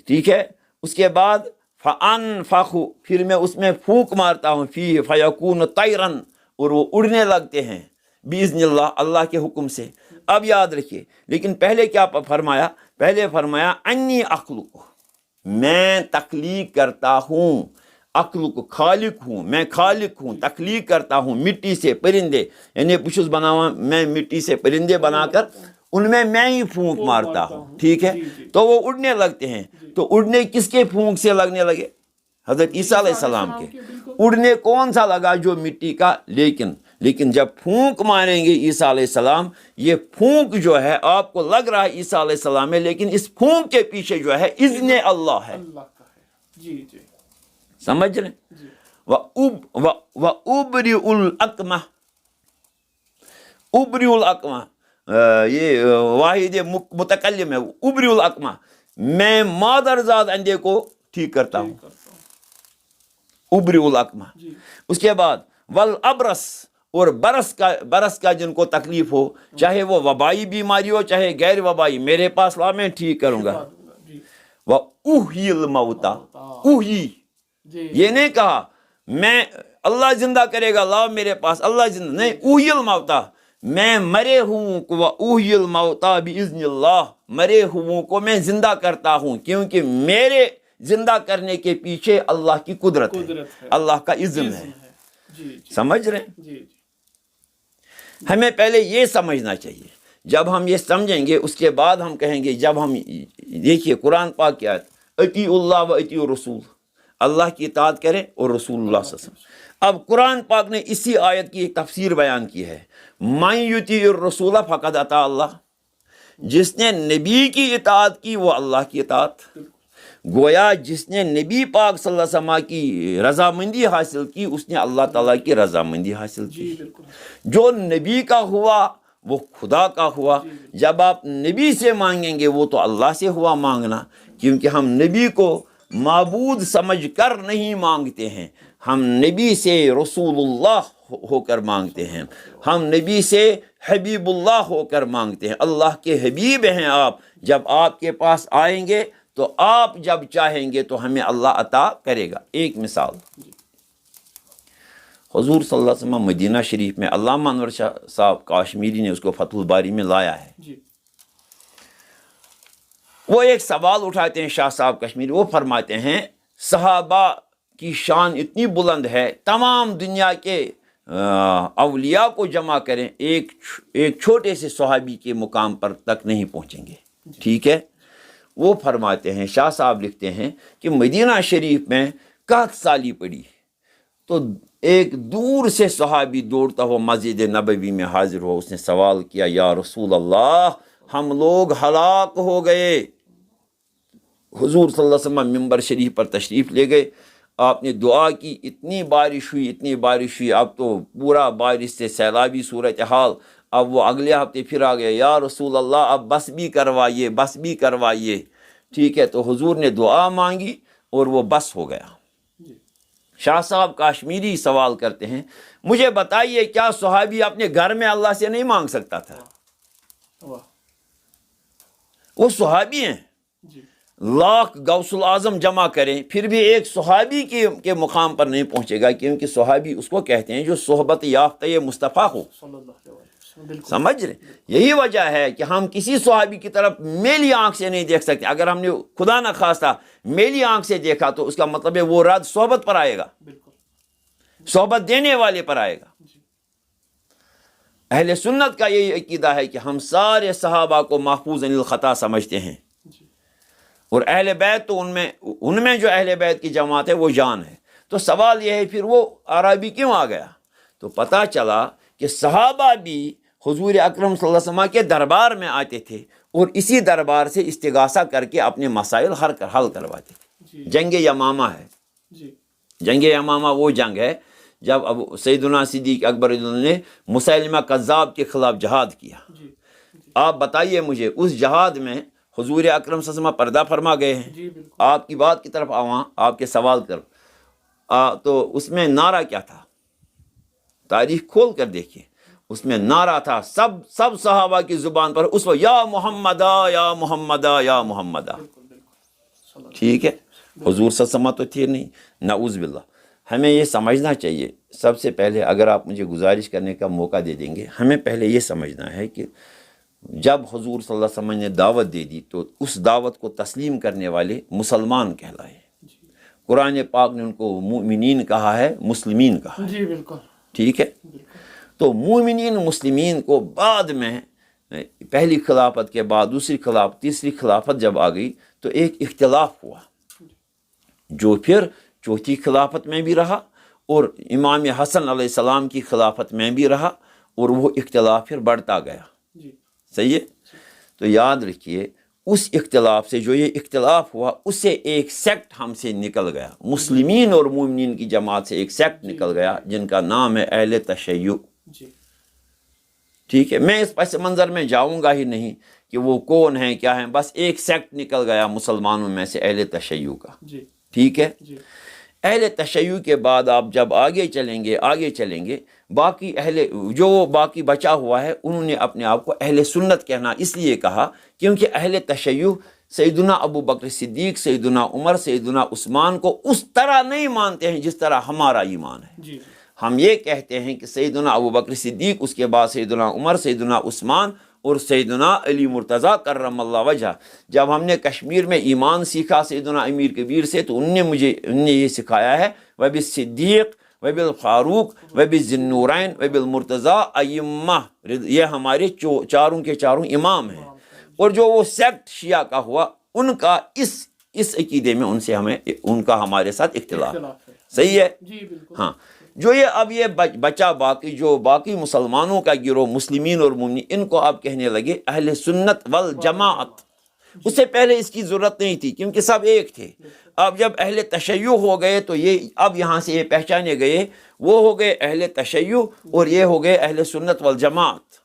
ٹھیک ہے. اس کے بعد فانفخ، پھر میں اس میں پھونک مارتا ہوں، فیہ فیکون طیرا، اور وہ اڑنے لگتے ہیں باذن اللہ، اللہ کے حکم سے. اب یاد رکھیے لیکن پہلے کیا فرمایا؟ پہلے فرمایا انی اخلق، میں تخلیق کرتا ہوں. اخلق خالق ہوں، میں خالق ہوں، تخلیق کرتا ہوں مٹی سے پرندے، یعنی بچھس بناوا میں مٹی سے پرندے بنا کر ان میں ہی پھونک مارتا ہوں، ٹھیک ہے. تو وہ اڑنے لگتے ہیں. تو اڑنے کس کے پھونک سے لگنے لگے؟ حضرت عیسیٰ علیہ السلام کے. اڑنے کون سا لگا؟ جو مٹی کا. لیکن جب پھونک ماریں گے عیسیٰ علیہ السلام، یہ پھونک جو ہے آپ کو لگ رہا ہے عیسیٰ علیہ السلام ہے، لیکن اس پھونک کے پیچھے جو ہے اذن اللہ ہے. جی جی سمجھ رہے؟ وَأُبْرِئُ الْأَكْمَحَ، ابری الاکمہ، یہ واحد متکلم ہے. ابری الاکمہ، میں مادرزاد اندھے کو ٹھیک کرتا ہوں. ابری الاکمہ. اس کے بعد والابرس، اور برس کا جن کو تکلیف ہو، چاہے وہ وبائی بیماری ہو چاہے غیر وبائی، میرے پاس لا میں ٹھیک کروں گا. وَأُحْيِي الْمَوْتَى، اوہی، یہ نہیں کہا میں اللہ زندہ کرے گا لاؤ میرے پاس، اللہ زندہ نہیں. اوہی الموتى، میں مرے ہوں کو اوہی الموتى باذن اللہ، مرے ہوں کو میں زندہ کرتا ہوں، کیونکہ میرے زندہ کرنے کے پیچھے اللہ کی قدرت ہے، اللہ کا اذن ہے. سمجھ رہے ہیں؟ ہمیں پہلے یہ سمجھنا چاہیے. جب ہم یہ سمجھیں گے اس کے بعد ہم کہیں گے، جب ہم دیکھیے قرآن پاک کی آیت اطیعوا اللہ و اطیعوا الرسول، اللہ کی اطاعت کریں اور رسول اللہ صلی اللہ علیہ وسلم۔ اب قرآن پاک نے اسی آیت کی ایک تفسیر بیان کی ہے، من یطیع الرسول فقد اطاع اللہ، جس نے نبی کی اطاعت کی وہ اللہ کی اطاعت، گویا جس نے نبی پاک صلی اللہ علیہ وسلم کی رضامندی حاصل کی اس نے اللہ تعالیٰ کی رضامندی حاصل کی۔ جو نبی کا ہوا وہ خدا کا ہوا۔ جب آپ نبی سے مانگیں گے وہ تو اللہ سے ہوا مانگنا، کیونکہ ہم نبی کو معبود سمجھ کر نہیں مانگتے ہیں، ہم نبی سے رسول اللہ ہو کر مانگتے ہیں، ہم نبی سے حبیب اللہ ہو کر مانگتے ہیں۔ اللہ کے حبیب ہیں آپ، جب آپ کے پاس آئیں گے تو آپ جب چاہیں گے تو ہمیں اللہ عطا کرے گا۔ ایک مثال، حضور صلی اللہ علیہ وسلم مدینہ شریف میں، علامہ انور شاہ صاحب کاشمیری نے اس کو فتح الباری میں لایا ہے، وہ ایک سوال اٹھاتے ہیں شاہ صاحب کشمیری، وہ فرماتے ہیں صحابہ کی شان اتنی بلند ہے، تمام دنیا کے اولیاء کو جمع کریں ایک چھوٹے سے صحابی کے مقام پر تک نہیں پہنچیں گے، ٹھیک ہے؟ وہ فرماتے ہیں، شاہ صاحب لکھتے ہیں کہ مدینہ شریف میں قحط سالی پڑی تو ایک دور سے صحابی دوڑتا ہوا مسجد نبوی میں حاضر ہوا، اس نے سوال کیا، یا رسول اللہ ہم لوگ ہلاک ہو گئے۔ حضور صلی اللہ علیہ وسلم ممبر شریف پر تشریف لے گئے، آپ نے دعا کی، اتنی بارش ہوئی، اب تو پورا بارش سے سیلابی صورتحال۔ اب وہ اگلے ہفتے پھر آ گئے، یا رسول اللہ اب بس بھی کروائیے، ٹھیک ہے؟ تو حضور نے دعا مانگی اور وہ بس ہو گیا۔ شاہ صاحب کاشمیری سوال کرتے ہیں، مجھے بتائیے کیا صحابی اپنے گھر میں اللہ سے نہیں مانگ سکتا تھا؟ وہ صحابی ہیں، لاکھ غوث الاعظم جمع کریں پھر بھی ایک صحابی کے مقام پر نہیں پہنچے گا، کیونکہ صحابی اس کو کہتے ہیں جو صحبت یافتہ مصطفیٰ ہو۔ سمجھ رہے؟ یہی وجہ ہے کہ ہم کسی صحابی کی طرف میلی آنکھ سے نہیں دیکھ سکتے۔ اگر ہم نے خدا نہ خواستہ میلی آنکھ سے دیکھا تو اس کا مطلب ہے وہ رد صحبت پر آئے گا، صحبت دینے والے پر آئے گا۔ اہل سنت کا یہی عقیدہ ہے کہ ہم سارے صحابہ کو محفوظ عن الخطا سمجھتے ہیں، اور اہل بیت تو ان میں جو اہل بیت کی جماعت ہے وہ جان ہے۔ تو سوال یہ ہے پھر وہ عربی کیوں آ گیا؟ تو پتہ چلا کہ صحابہ بھی حضور اکرم صلی اللہ علیہ وسلم کے دربار میں آتے تھے اور اسی دربار سے استغاثہ کر کے اپنے مسائل حل کرواتے تھے۔ جنگ یمامہ ہے، جنگ یمامہ وہ جنگ ہے جب اب سیدنا صدیق اکبر نے مسیلمہ کذاب کے خلاف جہاد کیا۔ آپ بتائیے مجھے، اس جہاد میں حضور اکرم صلی اللہ علیہ وسلم پردہ فرما گئے ہیں؟ آپ کی بات کی طرف آواں، آپ کے سوال کر تو اس میں نعرہ کیا تھا؟ تاریخ کھول کر دیکھیے، اس میں نعرہ تھا سب صحابہ کی زبان پر اس وقت، یا محمدہ یا محمدہ یا محمدہ، ٹھیک ہے؟ حضور صلی اللہ علیہ وسلم تو تھے نہیں، نعوذ باللہ۔ ہمیں یہ سمجھنا چاہیے، سب سے پہلے اگر آپ مجھے گزارش کرنے کا موقع دے دیں گے، ہمیں پہلے یہ سمجھنا ہے کہ جب حضور صلی اللہ علیہ وسلم نے دعوت دے دی تو اس دعوت کو تسلیم کرنے والے مسلمان کہلائے۔ قرآن پاک نے ان کو مومنین کہا ہے، مسلمین کہا ہے، ٹھیک ہے؟ تو مومنین مسلمین کو بعد میں پہلی خلافت کے بعد دوسری خلافت تیسری خلافت جب آ گئی تو ایک اختلاف ہوا جو پھر چوتھی خلافت میں بھی رہا اور امام حسن علیہ السلام کی خلافت میں بھی رہا، اور وہ اختلاف پھر بڑھتا گیا، صحیح ہے؟ تو یاد رکھیے اس اختلاف سے، جو یہ اختلاف ہوا اس سے ایک سیکٹ ہم سے نکل گیا، مسلمین اور مومنین کی جماعت سے ایک سیکٹ نکل گیا جن کا نام ہے اہل تشیع، ٹھیک ہے؟ میں اس پس منظر میں جاؤں گا ہی نہیں کہ وہ کون ہیں کیا ہیں، بس ایک سیکٹ نکل گیا مسلمانوں میں سے اہل تشیع کا، ٹھیک ہے؟ اہل تشیع کے بعد آپ جب آگے چلیں گے باقی باقی بچا ہوا ہے انہوں نے اپنے آپ کو اہل سنت کہنا اس لیے کہا کیونکہ اہل تشیع سیدنا ابو بکر صدیق، سیدنا عمر، سیدنا عثمان کو اس طرح نہیں مانتے ہیں جس طرح ہمارا ایمان ہے۔ ہم یہ کہتے ہیں کہ سیدنا ابو بکر صدیق، اس کے بعد سیدنا عمر، سیدنا عثمان اور سیدنا علی مرتضیٰ کرم اللہ وجہ۔ جب ہم نے کشمیر میں ایمان سیکھا سیدنا امیر کبیر سے تو انہوں نے یہ سکھایا ہے وبالصدیق وبالفاروق وبالذی-النورین وبالمرتضیٰ ائمہ، یہ ہمارے چاروں کے چاروں امام ہیں۔ اور جو وہ سیکٹ شیعہ کا ہوا ان کا اس اس عقیدے میں ان کا ہمارے ساتھ اختلاف ہے۔ صحیح ہے؟ جی بالکل۔ ہاں، جو یہ بچہ باقی مسلمانوں کا گروہ مسلمین اور مومنین، ان کو آپ کہنے لگے اہل سنت والجماعت۔ اس سے پہلے اس کی ضرورت نہیں تھی کیونکہ سب ایک تھے۔ اب جب اہل تشیع ہو گئے تو اب یہاں سے یہ پہچانے گئے، وہ ہو گئے اہل تشیع اور یہ ہو گئے اہل سنت والجماعت،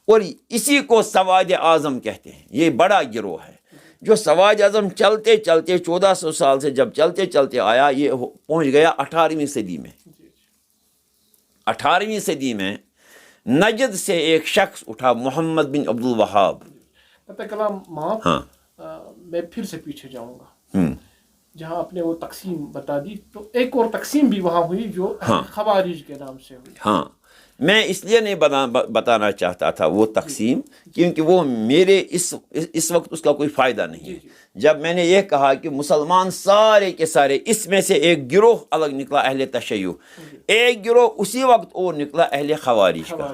اور اسی کو سواد اعظم کہتے ہیں۔ یہ بڑا گروہ ہے جو سواد اعظم چلتے چلتے 1400 سال سے جب چلتے چلتے آیا، یہ پہنچ گیا 18ویں صدی میں۔ 18ویں صدی میں نجد سے ایک شخص اٹھا، محمد بن عبد الوہاب۔ کلام معاف، ہاں، میں پھر سے پیچھے جاؤں گا۔ جہاں آپ نے وہ تقسیم بتا دی تو ایک اور تقسیم بھی وہاں ہوئی جو خوارج کے نام سے ہوئی۔ ہاں، میں اس لیے نہیں بتانا چاہتا تھا وہ تقسیم، کیونکہ وہ میرے اس وقت اس کا کوئی فائدہ نہیں ہے۔ جب میں نے یہ کہا کہ مسلمان سارے کے سارے، اس میں سے ایک گروہ الگ نکلا اہل تشیع، ایک گروہ اسی وقت اور نکلا اہل خوارج کا،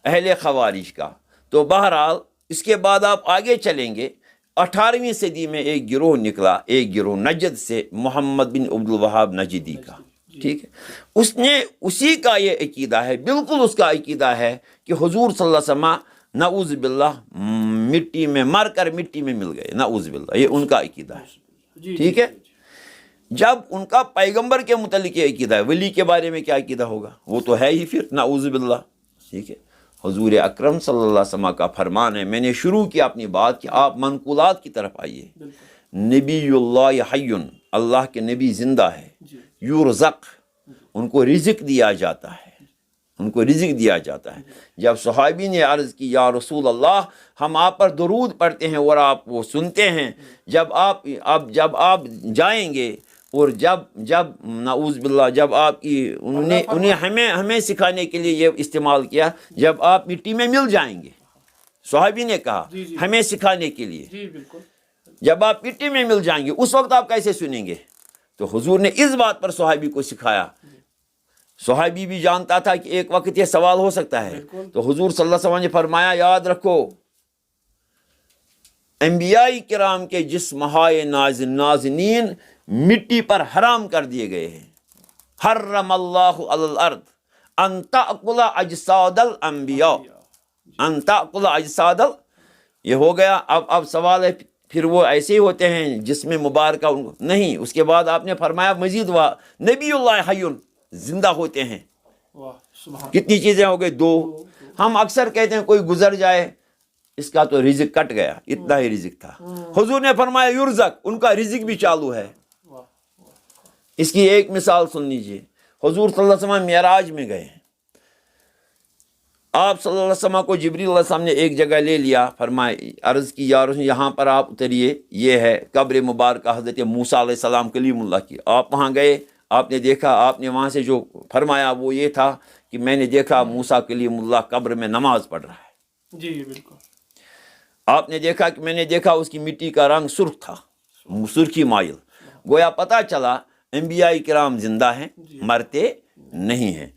اہل خوارج کا۔ تو بہرحال اس کے بعد آپ آگے چلیں گے، 18ویں صدی میں ایک گروہ نکلا، ایک گروہ نجد سے، محمد بن عبد الوہاب نجدی کا، ٹھیک ہے۔ اس نے اسی کا یہ عقیدہ ہے، بالکل اس کا عقیدہ ہے کہ حضور صلی اللہ علیہ وسلم نعوذ باللہ مٹی میں مر کر مٹی میں مل گئے، نعوذ باللہ، یہ ان کا عقیدہ ہے، ٹھیک ہے۔ جب ان کا پیغمبر کے متعلق یہ عقیدہ ہے، ولی کے بارے میں کیا عقیدہ ہوگا؟ وہ تو ہے ہی پھر نعوذ باللہ، ٹھیک ہے۔ حضور اکرم صلی اللہ علیہ وسلم کا فرمان ہے، میں نے شروع کیا اپنی بات کہ آپ منقولات کی طرف آئیے۔ نبی اللہ حی، اللہ کے نبی زندہ ہے، یرزق، ان کو رزق دیا جاتا ہے، ان کو رزق دیا جاتا ہے۔ جب صحابی نے عرض کی یا رسول اللہ، ہم آپ پر درود پڑھتے ہیں اور آپ وہ سنتے ہیں، جب آپ جائیں گے اور جب نعوذ باللہ جب آپ کی انہیں ہمیں سکھانے کے لیے یہ استعمال کیا، جب آپ مٹی میں مل جائیں گے، صحابی نے کہا ہمیں سکھانے کے لیے، جب آپ مٹی میں مل جائیں گے اس وقت آپ کیسے سنیں گے؟ تو حضور نے اس بات پر صحابی کو سکھایا۔ صحابی بھی جانتا تھا کہ ایک وقت یہ سوال ہو سکتا ہے، تو حضور صلی اللہ علیہ وسلم نے فرمایا یاد رکھو، انبیاء کرام کے جسمہائے نازنین مٹی پر حرام کر دیے گئے ہیں۔ حرم اللہ علی الارض ان تأکل اجساد الانبیاء، ان تأکل اجساد یہ ہو گیا۔ اب سوال ہے پھر وہ ایسے ہی ہوتے ہیں جسم مبارکہ نہیں، اس کے بعد آپ نے فرمایا مزید نبی اللہ حی، زندہ ہوتے ہیں۔ کتنی چیزیں ہو گئی؟ دو۔ ہم اکثر کہتے ہیں کوئی گزر جائے اس کا تو رزق کٹ گیا، اتنا ہی رزق تھا۔ حضور نے فرمایا یرزق، ان کا رزق بھی چالو ہے۔ اس کی ایک مثال سن لیجیے، حضور صلی اللہ علیہ وسلم معراج میں گئے، آپ صلی اللہ علیہ وسلم کو جبریل علیہ السلام نے ایک جگہ لے لیا، فرمایا عرض کی یا رسول یہاں پر آپ اتریے، یہ ہے قبر مبارکہ حضرت موسیٰ علیہ السلام کلیم اللہ کی۔ آپ وہاں گئے، آپ نے دیکھا، آپ نے وہاں سے جو فرمایا وہ یہ تھا کہ میں نے دیکھا موسیٰ کلیم اللہ قبر میں نماز پڑھ رہا ہے۔ جی بالکل۔ آپ نے دیکھا کہ میں نے دیکھا اس کی مٹی کا رنگ سرخ تھا، سرخی مائل۔ گویا پتہ چلا انبیاء کرام زندہ ہیں، مرتے نہیں ہیں۔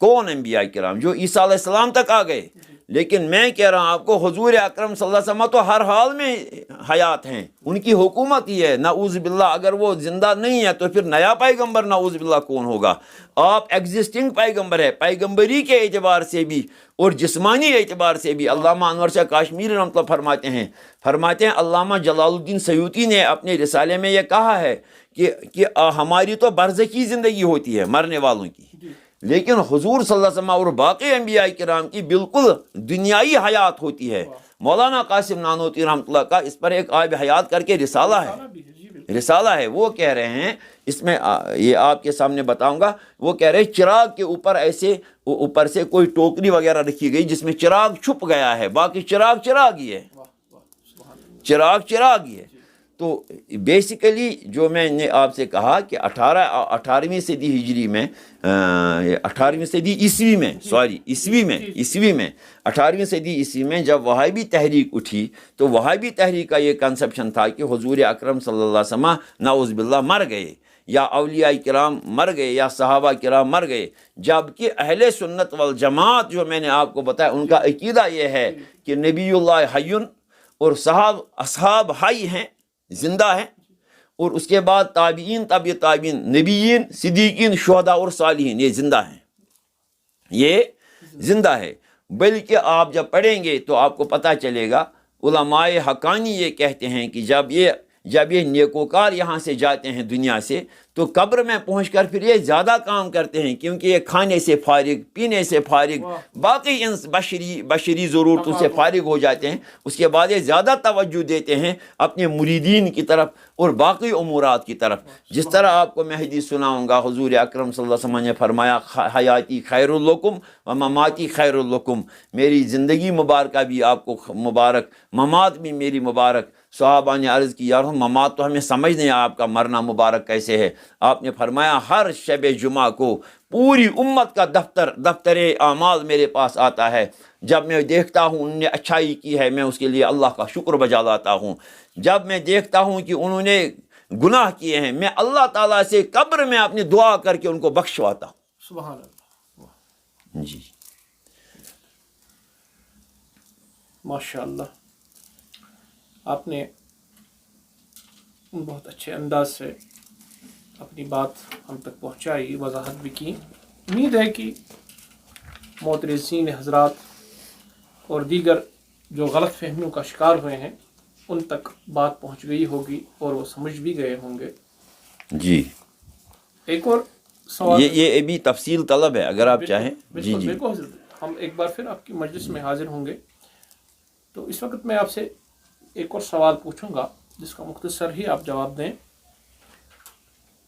کون انبیاء کرام؟ جو عیسیٰ علیہ السلام تک آ گئے۔ لیکن میں کہہ رہا ہوں آپ کو، حضور اکرم صلی اللہ علیہ وسلم تو ہر حال میں حیات ہیں، ان کی حکومت ہی ہے، نعوذ باللہ۔ اگر وہ زندہ نہیں ہے تو پھر نیا پیغمبر نعوذ باللہ کون ہوگا؟ آپ ایگزسٹنگ پیغمبر ہے، پیغمبری کے اعتبار سے بھی اور جسمانی اعتبار سے بھی۔ علامہ انور شاہ کاشمیری رحمۃ اللہ فرماتے ہیں علامہ جلال الدین سیوطی نے اپنے رسالے میں یہ کہا ہے کہ ہماری تو برزخی زندگی ہوتی ہے مرنے والوں کی، لیکن حضور صلی اللہ علیہ وسلم اور باقی انبیاء کرام کی بالکل دنیائی حیات ہوتی ہے۔ مولانا قاسم نانوتوی رحمۃ اللہ کا اس پر ایک آب حیات کر کے رسالہ ہے، وہ کہہ رہے ہیں، اس میں یہ آپ کے سامنے بتاؤں گا، وہ کہہ رہے ہیں چراغ کے اوپر ایسے اوپر سے کوئی ٹوکری وغیرہ رکھی گئی جس میں چراغ چھپ گیا ہے، باقی چراغ ہی ہے، چراغ ہی ہے۔ تو بیسیکلی جو میں نے آپ سے کہا کہ 18ویں صدی ہجری میں، 18ویں صدی عیسوی میں 18ویں صدی عیسوی میں جب وہابی تحریک اٹھی تو وہابی تحریک کا یہ کنسپشن تھا کہ حضور اکرم صلی اللہ علیہ وسلم نعوذ باللہ مر گئے، یا اولیاء کرام مر گئے، یا صحابہ کرام مر گئے، جبکہ اہل سنت والجماعت جو میں نے آپ کو بتایا ان کا عقیدہ یہ ہے کہ نبی اللہ حی اور اصحاب حی ہیں، زندہ ہیں، اور اس کے بعد تابعین، طبع تابعین، نبیین، صدیقین، شہداء اور صالحین، یہ زندہ ہیں، یہ زندہ ہے۔ بلکہ آپ جب پڑھیں گے تو آپ کو پتہ چلے گا، علماء حقانی یہ کہتے ہیں کہ جب یہ نیکوکار یہاں سے جاتے ہیں دنیا سے، تو قبر میں پہنچ کر پھر یہ زیادہ کام کرتے ہیں، کیونکہ یہ کھانے سے فارغ، پینے سے فارغ، باقی ان بشری ضرورتوں سے فارغ ہو جاتے ہیں۔ اس کے بعد یہ زیادہ توجہ دیتے ہیں اپنے مریدین کی طرف اور باقی امورات کی طرف۔ جس طرح آپ کو میں حدیث سناؤں گا، حضور اکرم صلی اللہ علیہ وسلم نے فرمایا، حیاتی خیر الکم و مماتی خیر الکم، میری زندگی مبارکہ بھی آپ کو مبارک، ممات بھی میری مبارک۔ صحابہ نے عرض کی، یا رسول اللہ، ممات تو ہمیں سمجھ نہیں آپ کا مرنا مبارک کیسے ہے؟ آپ نے فرمایا، ہر شب جمعہ کو پوری امت کا دفتر اعمال میرے پاس آتا ہے، جب میں دیکھتا ہوں انہوں نے اچھائی کی ہے، میں اس کے لیے اللہ کا شکر بجا لاتا ہوں۔ جب میں دیکھتا ہوں کہ انہوں نے گناہ کیے ہیں، میں اللہ تعالیٰ سے قبر میں اپنی دعا کر کے ان کو بخشواتا ہوں۔ سبحان اللہ، جی، ماشاء اللہ، آپ نے بہت اچھے انداز سے اپنی بات ہم تک پہنچائی، وضاحت بھی کی۔ امید ہے کہ معترضین حضرات اور دیگر جو غلط فہمیوں کا شکار ہوئے ہیں ان تک بات پہنچ گئی ہوگی اور وہ سمجھ بھی گئے ہوں گے۔ جی، ایک اور سوال، یہ ابھی تفصیل طلب ہے، اگر آپ چاہیں۔ جی جی، بالکل حضرت، ہم ایک بار پھر آپ کی مجلس میں حاضر ہوں گے۔ تو اس وقت میں آپ سے ایک اور سوال پوچھوں گا جس کا مختصر ہی آپ جواب دیں۔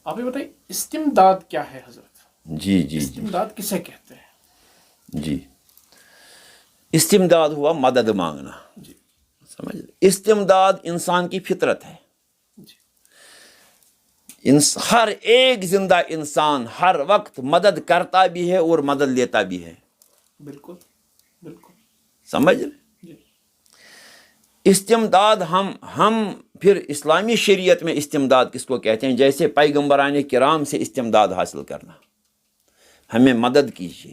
آپ یہ بتائیں، استمداد کیا ہے حضرت؟ جی جی جی استمداد کسے کہتے ہیں؟ جی، استمداد ہوا مدد مانگنا، جی سمجھ؟ استمداد انسان کی فطرت ہے۔ جی، ہر ایک زندہ انسان ہر وقت مدد کرتا بھی ہے اور مدد لیتا بھی ہے، بالکل بالکل، سمجھ رہے؟ جی استمداد ہم پھر اسلامی شریعت میں استمداد کس کو کہتے ہیں؟ جیسے پیغمبران کرام سے استمداد حاصل کرنا، ہمیں مدد کیجیے،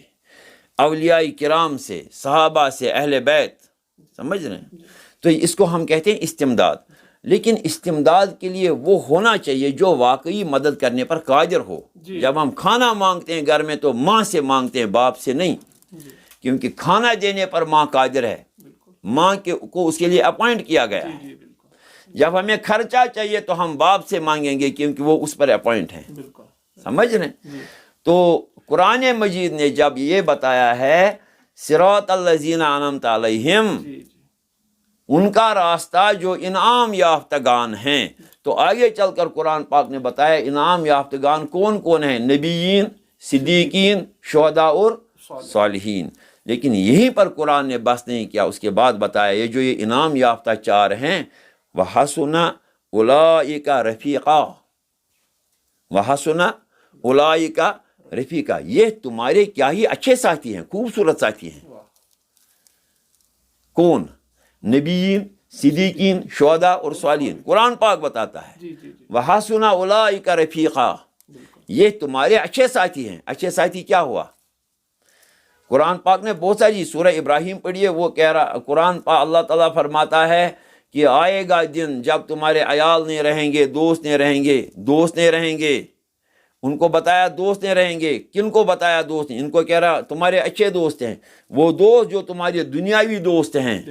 اولیاء کرام سے، صحابہ سے، اہل بیت، سمجھ رہے ہیں؟ تو اس کو ہم کہتے ہیں استمداد۔ لیکن استمداد کے لیے وہ ہونا چاہیے جو واقعی مدد کرنے پر قادر ہو۔ جب ہم کھانا مانگتے ہیں گھر میں تو ماں سے مانگتے ہیں، باپ سے نہیں، کیونکہ کھانا دینے پر ماں قادر ہے، ماں کو اس کے لیے اپوائنٹ کیا گیا ہے۔ جب ہمیں خرچہ چاہیے تو ہم باپ سے مانگیں گے کیونکہ وہ اس پر اپوائنٹ ہیں، سمجھ رہے ہیں؟ تو قرآن مجید نے جب یہ بتایا ہے صراط الذین انعمت علیہم، ان کا راستہ جو انعام یافتگان ہیں، تو آگے چل کر قرآن پاک نے بتایا انعام یافتگان کون کون ہیں؟ نبیین، صدیقین، شہداء اور صالحین۔ لیکن یہیں پر قرآن نے بس نہیں کیا، اس کے بعد بتایا یہ جو یہ انعام یافتہ چار ہیں، وَحَسُنَ أُولَٰئِكَ رَفِيقًا، وَحَسُنَ أُولَٰئِكَ رفیقہ، یہ تمہارے کیا ہی اچھے ساتھی ہیں، خوبصورت ساتھی ہیں۔ کون؟ نبیین، صدیقین، شہداء اور صالحین، قرآن پاک بتاتا ہے وَحَسُنَ أُولَٰئِكَ رَفِيقًا، یہ تمہارے اچھے ساتھی ہیں۔ اچھے ساتھی کیا ہوا؟ قرآن پاک نے بہت ساری، سورہ ابراہیم پڑھیے، وہ کہہ رہا، قرآن پاک اللہ تعالیٰ فرماتا ہے کہ آئے گا دن جب تمہارے عیال نہیں رہیں گے، دوست نہیں رہیں گے، دوست نہیں رہیں گے۔ ان کو بتایا دوست نہیں رہیں گے، کن کو بتایا دوست نہیں؟ ان کو کہہ رہا تمہارے اچھے دوست ہیں، وہ دوست جو تمہارے دنیاوی دوست ہیں،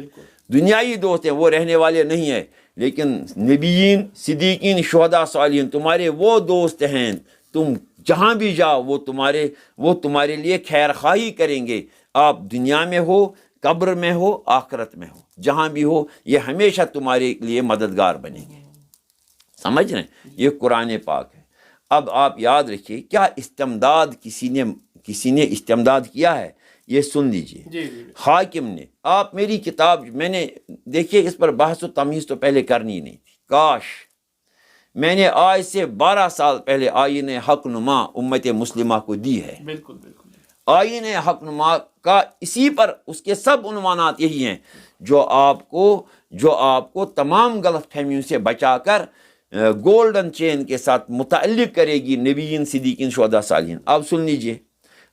دنیاوی دوست ہیں، وہ رہنے والے نہیں ہیں، لیکن نبیین، صدیقین، شہداء، صالحین تمہارے وہ دوست ہیں، تم جہاں بھی جاؤ وہ تمہارے لیے خیر خواہی کریں گے، آپ دنیا میں ہو، قبر میں ہو، آخرت میں ہو، جہاں بھی ہو، یہ ہمیشہ تمہارے لیے مددگار بنیں گے۔ سمجھ رہے ہیں؟ یہ قرآن پاک ہے۔ اب آپ یاد رکھیے، کیا استمداد کسی نے استمداد کیا ہے؟ یہ سن لیجئے، حاکم نے، آپ میری کتاب، میں نے دیکھیے اس پر بحث و تمیز تو پہلے کرنی نہیں تھی، کاش میں نے آج سے 12 سال پہلے آئین حق نما امت مسلمہ کو دی ہے۔ بالکل بالکل، آئین حق نما کا اسی پر اس کے سب عنوانات یہی ہیں جو آپ کو تمام غلط فہمیوں سے بچا کر گولڈن چین کے ساتھ متعلق کرے گی نبیین، صدیقین، شہداء، صالحین۔ اب سن لیجئے،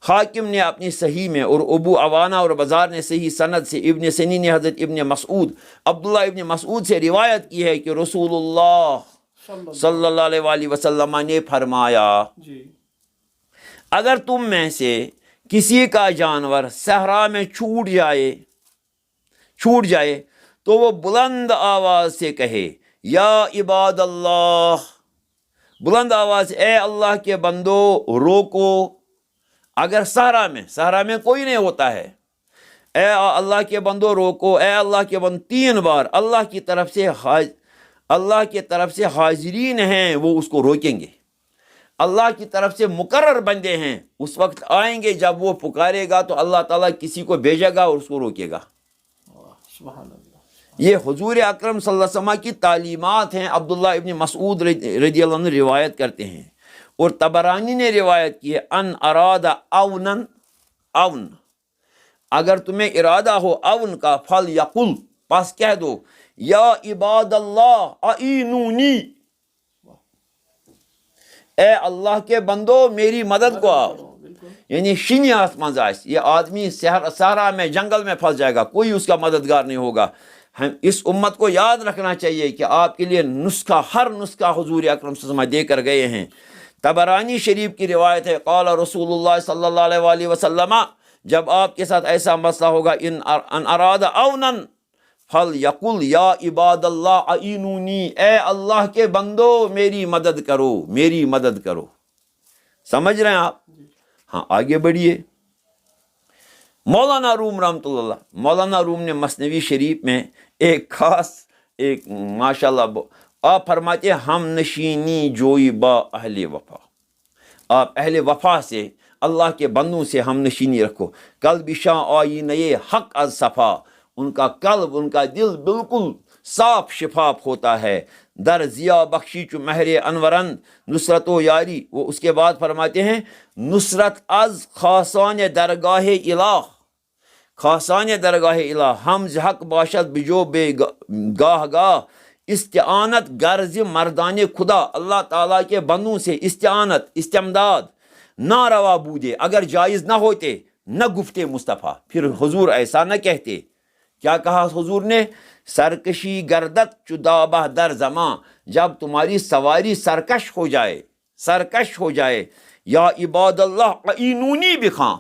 حاکم نے اپنی صحیح میں اور ابو عوانہ اور بازار نے صحیح سند سے ابن سنی نے حضرت ابن مسعود عبداللہ ابن مسعود سے روایت کی ہے کہ رسول اللہ صلی اللہ علیہ وآلہ وسلم نے فرمایا جی اگر تم میں سے کسی کا جانور صحرا میں چھوٹ جائے تو وہ بلند آواز سے کہے یا عباد اللہ، بلند آواز اے اللہ کے بندو روکو۔ اگر صحرا میں کوئی نہیں ہوتا ہے، اے اللہ کے بندو روکو، اے اللہ کے بندو، 3 بار اللہ کی طرف سے حاضرین ہیں وہ اس کو روکیں گے، اللہ کی طرف سے مقرر بندے ہیں اس وقت آئیں گے جب وہ پکارے گا تو اللہ تعالیٰ کسی کو بھیجے گا اور اس کو روکے گا۔ سبحان اللہ۔ یہ حضور اکرم صلی اللہ علیہ وسلم کی تعلیمات ہیں۔ عبداللہ ابن مسعود رضی اللہ عنہ روایت کرتے ہیں، اور طبرانی نے روایت کی ہے ان اراد اون، اگر تمہیں ارادہ ہو اون کا فل یقل، پس کہہ دو یا عباد اللہ اعینونی، اے اللہ کے بندو میری مدد کو آؤ۔ یعنی شنی آسمان آئے، یہ آدمی صحرا میں جنگل میں پھنس جائے گا، کوئی اس کا مددگار نہیں ہوگا۔ ہم اس امت کو یاد رکھنا چاہیے کہ آپ کے لیے ہر نسخہ حضور اکرم صلی اللہ علیہ وسلم دے کر گئے ہیں۔ طبرانی شریف کی روایت ہے قال رسول اللہ صلی اللہ علیہ وآلہ وسلم، جب آپ کے ساتھ ایسا مسئلہ ہوگا ان اراد اونا فل یقل یا عباد اللہ اعینونی، اے اللہ کے بندو میری مدد کرو، میری مدد کرو۔ سمجھ رہے ہیں آپ؟ ہاں آگے بڑھیے۔ مولانا روم رحمۃ اللہ، مولانا روم نے مثنوی شریف میں ایک خاص ماشاءاللہ آپ فرماتے ہیں ہم نشینی جوئی با اہل وفا، آپ اہل وفا سے، اللہ کے بندوں سے ہم نشینی رکھو۔ قلب شاں آئینہ حق از صفا، ان کا قلب، ان کا دل بالکل صاف شفاف ہوتا ہے۔ در ضیا بخشی چو مہر انورند نصرت و یاری، وہ اس کے بعد فرماتے ہیں نصرت از خاصان درگاہ الہ، خاصان درگاہ الہ، ہم حق باشد بجو بے گاہ گاہ، استعانت غرض مردان خدا، اللہ تعالیٰ کے بندوں سے استعانت، استمداد نہ روا بودے، اگر جائز نہ ہوتے نہ گفتے مصطفیٰ، پھر حضور ایسا نہ کہتے۔ کیا کہا حضور نے؟ سرکشی گردت چدابہ در زماں، جب تمہاری سواری سرکش ہو جائے، یا عباد اللہ اعینونی بخاں،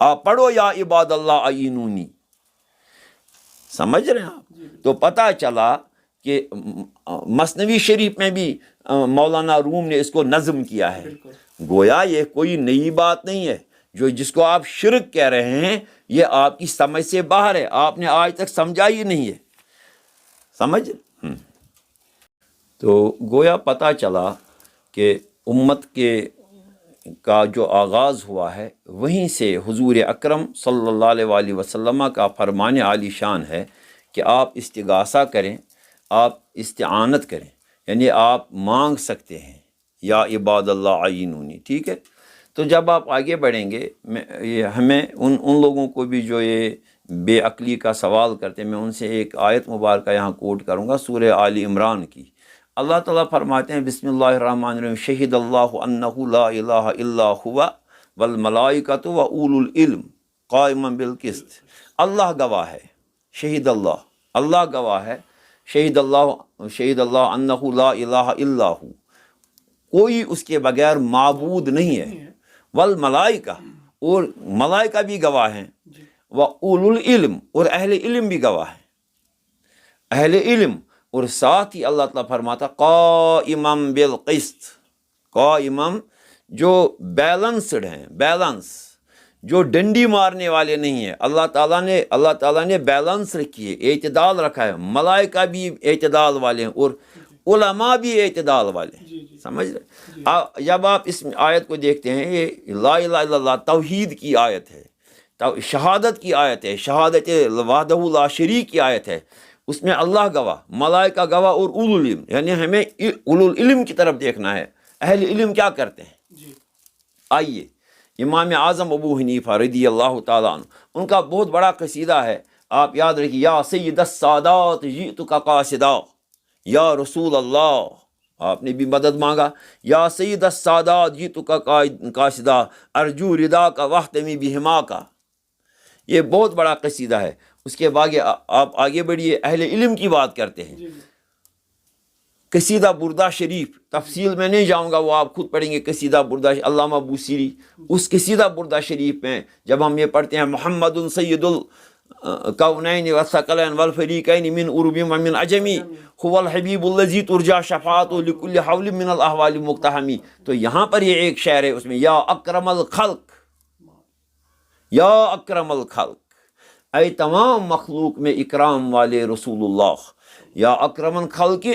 آپ پڑھو یا عباد اللہ اعینونی۔ سمجھ رہے ہیں آپ؟ تو پتہ چلا کہ مثنوی شریف میں بھی مولانا روم نے اس کو نظم کیا ہے۔ گویا یہ کوئی نئی بات نہیں ہے، جس کو آپ شرک کہہ رہے ہیں یہ آپ کی سمجھ سے باہر ہے، آپ نے آج تک سمجھا ہی نہیں ہے۔ سمجھ؟ تو گویا پتہ چلا کہ امت کا جو آغاز ہوا ہے وہیں سے حضور اکرم صلی اللہ علیہ وآلہ وسلم کا فرمان عالی شان ہے کہ آپ استغاثہ کریں، آپ استعانت کریں، یعنی آپ مانگ سکتے ہیں یا عباد اللہ اعینونی۔ ٹھیک ہے؟ تو جب آپ آگے بڑھیں گے ہمیں ان لوگوں کو بھی جو یہ بے عقلی کا سوال کرتے ہیں، میں ان سے ایک آیت مبارکہ یہاں کوٹ کروں گا سورہ آل عمران کی۔ اللہ تعالیٰ فرماتے ہیں بسم اللہ الرحمن الرحیم شہد اللہ انہ لا الہ الا هو والملائکۃ واولو العلم قائما بالقسط، اللہ گواہ ہے، شہد اللہ گواہ ہے، شہد اللہ انہ لا الہ الا ہو، کوئی اس کے بغیر معبود نہیں ہے، والملائکہ، اور ملائکہ بھی گواہ ہیں، واولو العلم، اور اہل علم بھی گواہ ہیں، اہل علم، اور ساتھ ہی اللہ تعالیٰ فرماتا قائما بالقسط، قائما جو بیلنسڈ ہیں، بیلنس، جو ڈنڈی مارنے والے نہیں ہیں، اللہ تعالیٰ نے بیلنس رکھی ہے، اعتدال رکھا ہے، ملائکہ بھی اعتدال والے ہیں اور علماء بھی اعتدال والے ہیں۔ سمجھ رہے؟ جب آپ اس آیت کو دیکھتے ہیں یہ لا الہ الا اللہ توحید کی آیت ہے، شہادت کی آیت ہے، شہادت وحدہ لا شریک کی آیت ہے، اس میں اللہ گواہ، ملائکہ گواہ اور اولو العلم، یعنی ہمیں اولو العلم کی طرف دیکھنا ہے۔ اہل علم کیا کرتے ہیں؟ آئیے امام اعظم ابو حنیفہ رضی اللہ تعالیٰ عنہ، ان کا بہت بڑا قصیدہ ہے، آپ یاد رکھیے، یا سید السادات جئتک قاصدا، یا رسول اللہ آپ نے بھی مدد مانگا. یا سید السادات جیتو کا قاصدہ ارجو ردا کا واحتمی بہما کا. یہ بہت بڑا قصیدہ ہے. اس کے بعد آپ آگے بڑھیے، اہل علم کی بات کرتے ہیں. قصیدہ بردہ شریف، تفصیل میں نہیں جاؤں گا، وہ آپ خود پڑھیں گے. قصیدہ بردہ علامہ بوصیری، اس قصیدہ بردہ شریف میں جب ہم یہ پڑھتے ہیں محمد سید الکونین والثقلین والفریقین من عرب ومن عجمی هو الحبیب الذی ترجا شفاعته لکل حول من الاحوال مقتحمی، تو یہاں پر یہ ایک شعر ہے اس میں، یا اکرم الخلق، یا اکرم الخلق، اے تمام مخلوق میں اکرام والے رسول اللہ. یا اکرم الخلق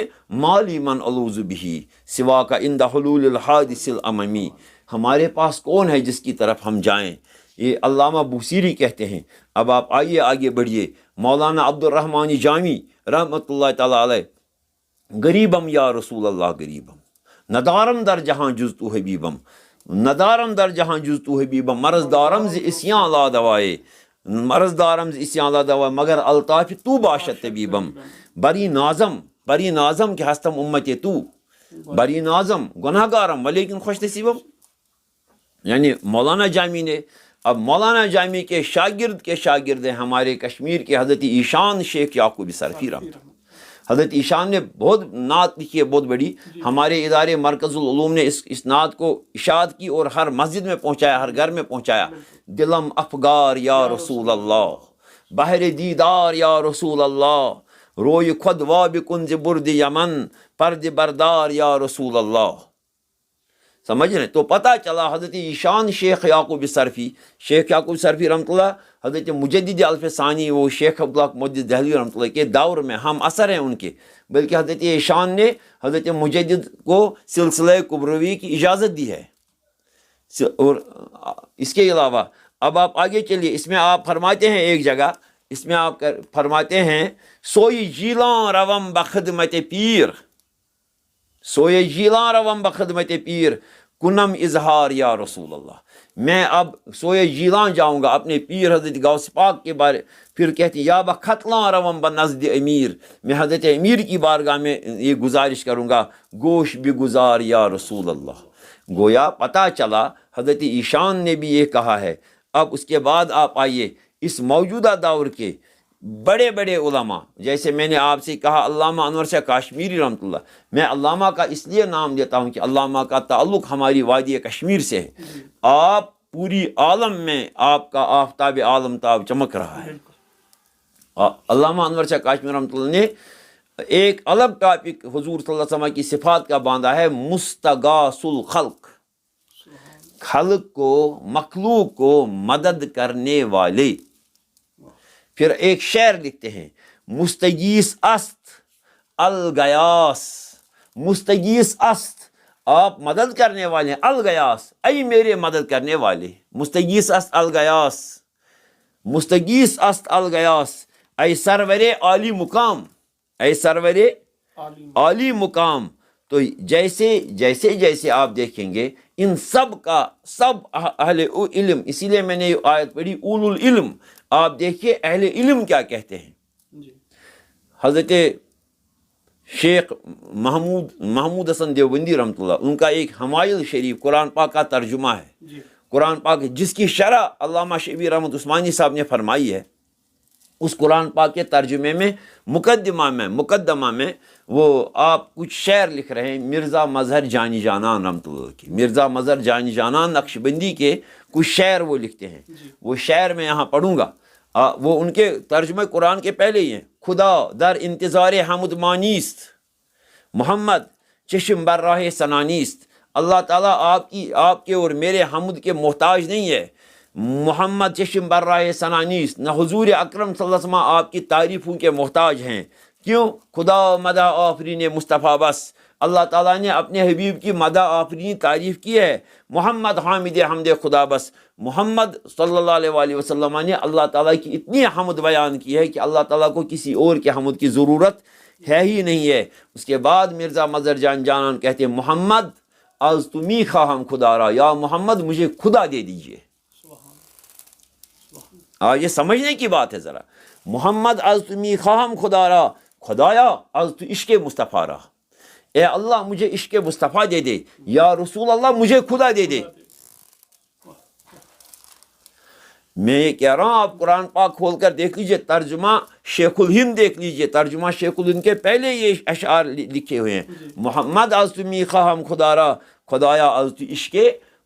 مالی من الوذ بہ سوا کا عند حلول الحادث الاممی. ہمارے پاس کون ہے جس کی طرف ہم جائیں؟ یہ علامہ بوصیری کہتے ہیں. اب آپ آئیے آگے بڑھیے. مولانا عبد الرحمن جامی رحمۃ اللہ تعالیٰ علیہ، غریبم یا رسول اللہ غریبم، ندارم در جہاں جزتو حبیبم، ندارم در جہاں جزتو حبیبم، مرض دارم ز اسیاں لا دوائے، مرض دارم ز اسیاں لا دوائے، مگر الطاف تو باشد طبیبم. بری نازم کہ ہستم امت تو، بری نازم گناہ گارم ولیکن خوش نصیبم. یعنی مولانا جامی نے، اب مولانا جامی کے شاگرد ہیں ہمارے کشمیر کے حضرت ایشان شیخ یعقوب سرفی رحمۃ. حضرت ایشان نے بہت نعت لکھی ہے بہت بڑی. ہمارے ادارے مرکز العلوم نے اس نعت کو اشاعت کی اور ہر مسجد میں پہنچایا، ہر گھر میں پہنچایا. دلم افگار یا رسول اللہ، بحر دیدار یا رسول اللہ، روی خود وا بکنز برد یمن پرد بردار یا رسول اللہ. سمجھ رہے؟ تو پتہ چلا حضرت ایشان شیخ یعقوب سرفی رحمۃ اللہ، حضرت مجدد الف ثانی، وہ شیخ عبداللہ محدث دہلوی رحمۃ اللہ کے دور میں ہم اثر ہیں ان کے، بلکہ حضرت ایشان نے حضرت مجدد کو سلسلہ کبروی کی اجازت دی ہے. اور اس کے علاوہ اب آپ آگے چلیے، اس میں آپ فرماتے ہیں ایک جگہ، اس میں آپ فرماتے ہیں سوئی جیلاں روم بخدمت پیر، سوئے جیلاں روم بخدمت پیر کنم اظہار یا رسول اللہ. میں اب سوئے جیلاں جاؤں گا اپنے پیر حضرت غوث پاک کے بارے. پھر کہتے ہیں یا بخطلاں روم بنزد امیر، میں حضرت امیر کی بارگاہ میں یہ گزارش کروں گا، گوش بگزار یا رسول اللہ. گویا پتہ چلا حضرت ایشان نے بھی یہ کہا ہے. اب اس کے بعد آپ آئیے، اس موجودہ دور کے بڑے بڑے علماء، جیسے میں نے آپ سے کہا علامہ انور شاہ کاشمیری رحمۃ اللہ. میں علامہ کا اس لیے نام دیتا ہوں کہ علامہ کا تعلق ہماری وادی کشمیر سے ہے. آپ پوری عالم میں آپ کا آفتاب عالم تاب چمک رہا ہے. علامہ انور شاہ کاشمیری رحمۃ اللہ نے ایک الگ ٹاپک حضور صلی اللہ علیہ وسلم کی صفات کا باندھا ہے، مستغاث الخلق، خلق کو، مخلوق کو مدد کرنے والے. پھر ایک شعر لکھتے ہیں، مستغیث است الغیاث، مستغیث است، آپ مدد کرنے والے ہیں، الغیاث اے میرے مدد کرنے والے، مستغیث است الغیاث، مستغیث است الغیاث، اے سرور عالی مقام، اے سرور عالی مقام. تو جیسے آپ دیکھیں گے ان سب کا سب اہل علم، اسی لیے میں نے یہ آیت پڑھی اولو العلم. آپ دیکھیے اہل علم کیا کہتے ہیں. حضرت شیخ محمود حسن دیوبندی رحمۃ اللہ، ان کا ایک حمائل شریف قرآن پاک کا ترجمہ ہے، قرآن پاک جس کی شرح علامہ شبیر احمد عثمانی صاحب نے فرمائی ہے. اس قرآن پاک کے ترجمے میں مقدمہ میں وہ آپ کچھ شعر لکھ رہے ہیں مرزا مظہر جانی جانان رحمۃ اللہ کی. مرزا مظہر جانی جانان نقشبندی کے کچھ شعر وہ لکھتے ہیں. وہ شعر میں یہاں پڑھوں گا، وہ ان کے ترجمہ قرآن کے پہلے ہی ہیں. خدا در انتظار حمد مانیست، محمد چشم بر راہ سنانیست. اللہ تعالیٰ آپ کے اور میرے حمد کے محتاج نہیں ہے. محمد چشم بر راہ سنانیست، نہ حضور اکرم صلی اللہ علیہ وسلم آپ کی تعریفوں کے محتاج ہیں. کیوں؟ خدا مدح آفرین مصطفیٰ بس، اللہ تعالیٰ نے اپنے حبیب کی مدح آفرینی تعریف کی ہے. محمد حامد حمد خدا بس، محمد صلی اللہ علیہ وآلہ وسلم نے اللہ تعالیٰ کی اتنی حمد بیان کی ہے کہ اللہ تعالیٰ کو کسی اور کے حمد کی ضرورت ہے ہی نہیں ہے. اس کے بعد مرزا مظہر جانان کہتے ہیں محمد از تمی خواہم خدا را، یا محمد مجھے خدا دے دیجئے. یہ سمجھنے کی بات ہے ذرا. محمد از تمی خواہم خدا را، خدایا از تو عشق مصطفیٰ را. اے اللہ مجھے عشق مصطفیٰ دے دے، یا رسول اللہ مجھے خدا دے دے۔ میں یہ کہہ رہا ہوں، آپ قرآن پاک کھول کر دیکھ لیجئے، ترجمہ شیخ الہند دیکھ لیجئے، ترجمہ شیخ الہند کے پہلے یہ اشعار لکھے ہوئے ہیں، محمد از تو میخواہم خدا را، خدایا از تو عشق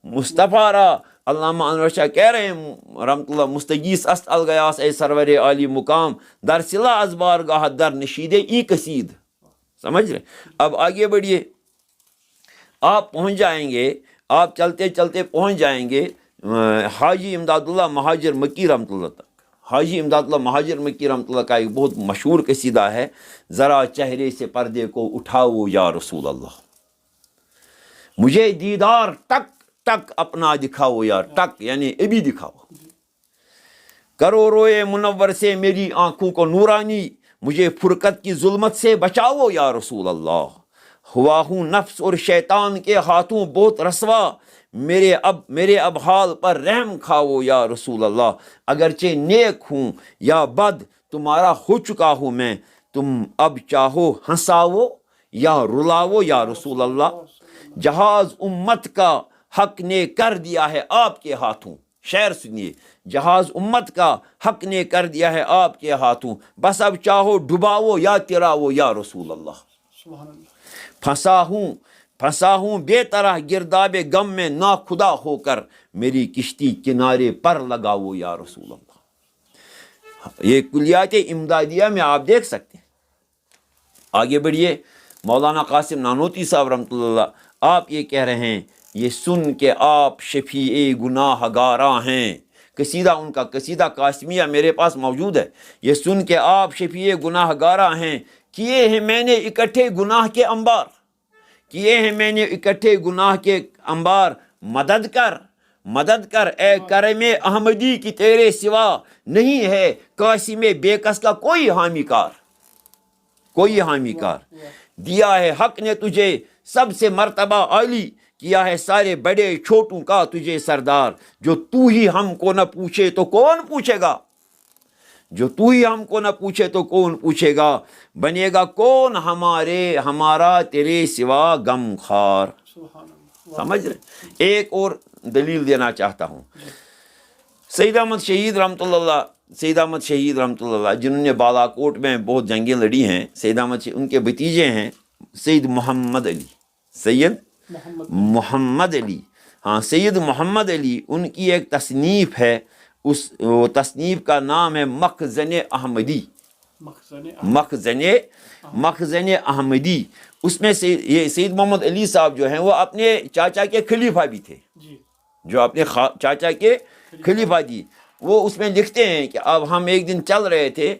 مصطفیٰ را۔ علامہ انور شاہ کہہ رہے ہیں رحمۃ اللہ، مستغیث است الغیاث اے سرور عالی مقام، در صلہ از بارگاہ در نشید ای قصید۔ سمجھ رہے؟ اب آگے بڑھیے، آپ پہنچ جائیں گے، آپ چلتے چلتے پہنچ جائیں گے حاجی امداد اللہ مہاجر مکی رحمۃ اللہ تک۔ حاجی امداد اللہ مہاجر مکی رحمۃ اللہ کا ایک بہت مشہور قصیدہ ہے، ذرا چہرے سے پردے کو اٹھاؤ یا رسول اللہ، مجھے دیدار تک تک اپنا دکھاؤ یا ٹک یعنی ابھی دکھاؤ، کرو روئے منور سے میری آنکھوں کو نورانی، مجھے فرقت کی ظلمت سے بچاؤ یا رسول اللہ، ہوا ہوں نفس اور شیطان کے ہاتھوں بہت رسوا، میرے اب حال پر رحم کھاؤ یا رسول اللہ، اگرچہ نیک ہوں یا بد تمہارا ہو چکا ہوں میں، تم اب چاہو ہنساؤ یا رلاؤ یا رسول اللہ، جہاز امت کا حق نے کر دیا ہے آپ کے ہاتھوں، شعر سنیے، جہاز امت کا حق نے کر دیا ہے آپ کے ہاتھوں، بس اب چاہو ڈباؤ یا تراؤ یا رسول اللہ، سبحان اللہ۔ پھنسا ہوں بے طرح گرداب غم میں ناخدا ہو کر، میری کشتی کنارے پر لگاؤ یا رسول اللہ۔ یہ کلیات امدادیہ میں آپ دیکھ سکتے ہیں۔ آگے بڑھیے، مولانا قاسم نانوتی صاحب رحمۃ اللہ، آپ یہ کہہ رہے ہیں، یہ سن کے آپ شفیع گناہ گاراں ہیں، قصیدہ ان کا قصیدہ قاسمیہ میرے پاس موجود ہے، یہ سن کے آپ شفیع گناہ گاراں ہیں، کیے ہیں میں نے اکٹھے گناہ کے انبار، کیے ہیں میں نے اکٹھے گناہ کے انبار، مدد کر اے کرم احمدی کی تیرے سوا، نہیں ہے قاسم بے کس کا کوئی حامی کار، دیا ہے حق نے تجھے سب سے مرتبہ عالی، کیا ہے سارے بڑے چھوٹوں کا تجھے سردار، جو تو ہی ہم کو نہ پوچھے تو کون پوچھے گا، جو تو ہی ہم کو نہ پوچھے تو کون پوچھے گا، بنے گا کون ہمارا تیرے سوا غم خار۔ سمجھ رہے؟ ایک اور دلیل دینا چاہتا ہوں، سید احمد شہید رحمۃ اللہ جنہوں نے بالا کوٹ میں بہت جنگیں لڑی ہیں، سید احمد ان کے بھتیجے ہیں سید محمد علی، سید محمد علی، ہاں سید محمد علی، ان کی ایک تصنیف ہے، وہ تصنیف کا نام ہے مخزن احمدی، مخزن احمدی۔ اس میں سے یہ سید محمد علی صاحب جو ہیں وہ اپنے چاچا کے خلیفہ بھی تھے، جو اپنے چاچا کے خلیفہ جی، وہ اس میں لکھتے ہیں کہ اب ہم ایک دن چل رہے تھے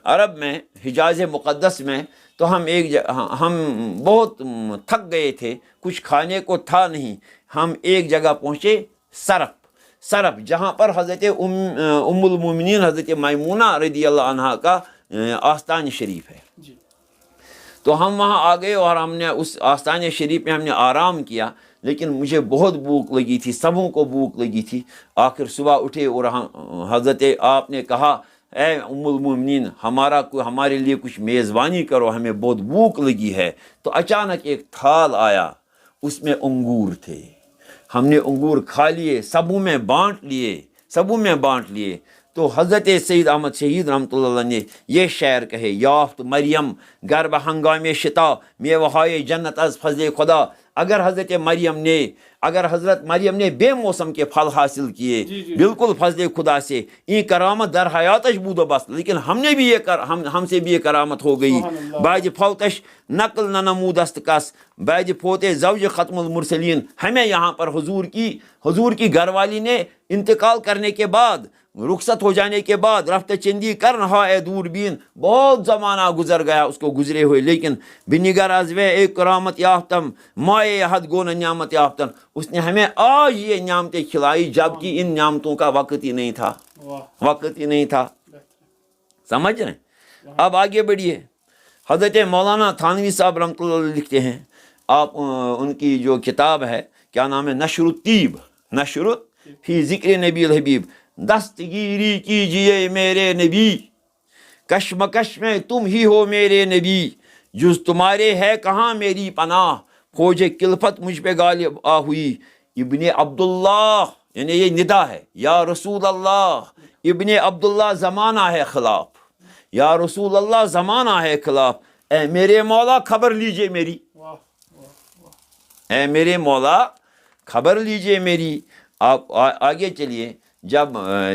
عرب میں، حجاز مقدس میں، تو ہم بہت تھک گئے تھے، کچھ کھانے کو تھا نہیں، ہم ایک جگہ پہنچے سرف، جہاں پر حضرت ام المومنین حضرت میمونہ رضی اللہ عنہا کا آستان شریف ہے، تو ہم وہاں آ گئے اور ہم نے اس آستان شریف میں ہم نے آرام کیا، لیکن مجھے بہت بھوک لگی تھی، سبوں کو بھوک لگی تھی۔ آخر صبح اٹھے اور حضرت آپ نے کہا، اے ام المومنین ہمارے لیے کچھ میزبانی کرو، ہمیں بہت بھوک لگی ہے۔ تو اچانک ایک تھال آیا، اس میں انگور تھے، ہم نے انگور کھا لیے، سبوں میں بانٹ لیے۔ تو حضرت سید احمد شہید رحمۃ اللہ علیہ نے یہ شعر کہے، یافت مریم گرب ہنگام شتا میوہائے جنت از فضل خدا۔ اگر حضرت مریم نے بے موسم کے پھل حاصل کیے بالکل فضل خدا سے، یہ کرامت در حیاتش بود و بس، لیکن ہم سے بھی یہ کرامت ہو گئی۔ باج فوتش نقل نہ نمود است کس، باج فوت زوج ختم المرسلین۔ ہمیں یہاں پر حضور کی گھر والی نے انتقال کرنے کے بعد، رخصت ہو جانے کے بعد، رفت چندی کر رہا اے دوربین، بہت زمانہ گزر گیا اس کو گزرے ہوئے، لیکن بنگر از وے ایک کرامت یافتم مائے حد گون نعمت یافتن، اس نے ہمیں آج یہ نعمتیں کھلائی، جبکہ ان نعمتوں کا وقت ہی نہیں تھا۔ سمجھ رہے ہیں؟ اب آگے بڑھیے، حضرت مولانا تھانوی صاحب رحمۃ اللہ علیہ لکھتے ہیں، آپ ان کی جو کتاب ہے کیا نام ہے، نشر الطیب، نشر فی ذکر نبی الحبیب، دستگیری کیجئے میرے نبی، کشمکش میں تم ہی ہو میرے نبی، جز تمہارے ہے کہاں میری پناہ، فوج کلفت مجھ پہ غالب آ ہوئی، ابن عبداللہ یعنی یہ ندا ہے، یا رسول اللہ، ابن عبداللہ زمانہ ہے خلاف، یا رسول اللہ زمانہ ہے خلاف، اے میرے مولا خبر لیجئے میری، اے میرے مولا خبر لیجئے میری۔ آپ آگے چلیے، جب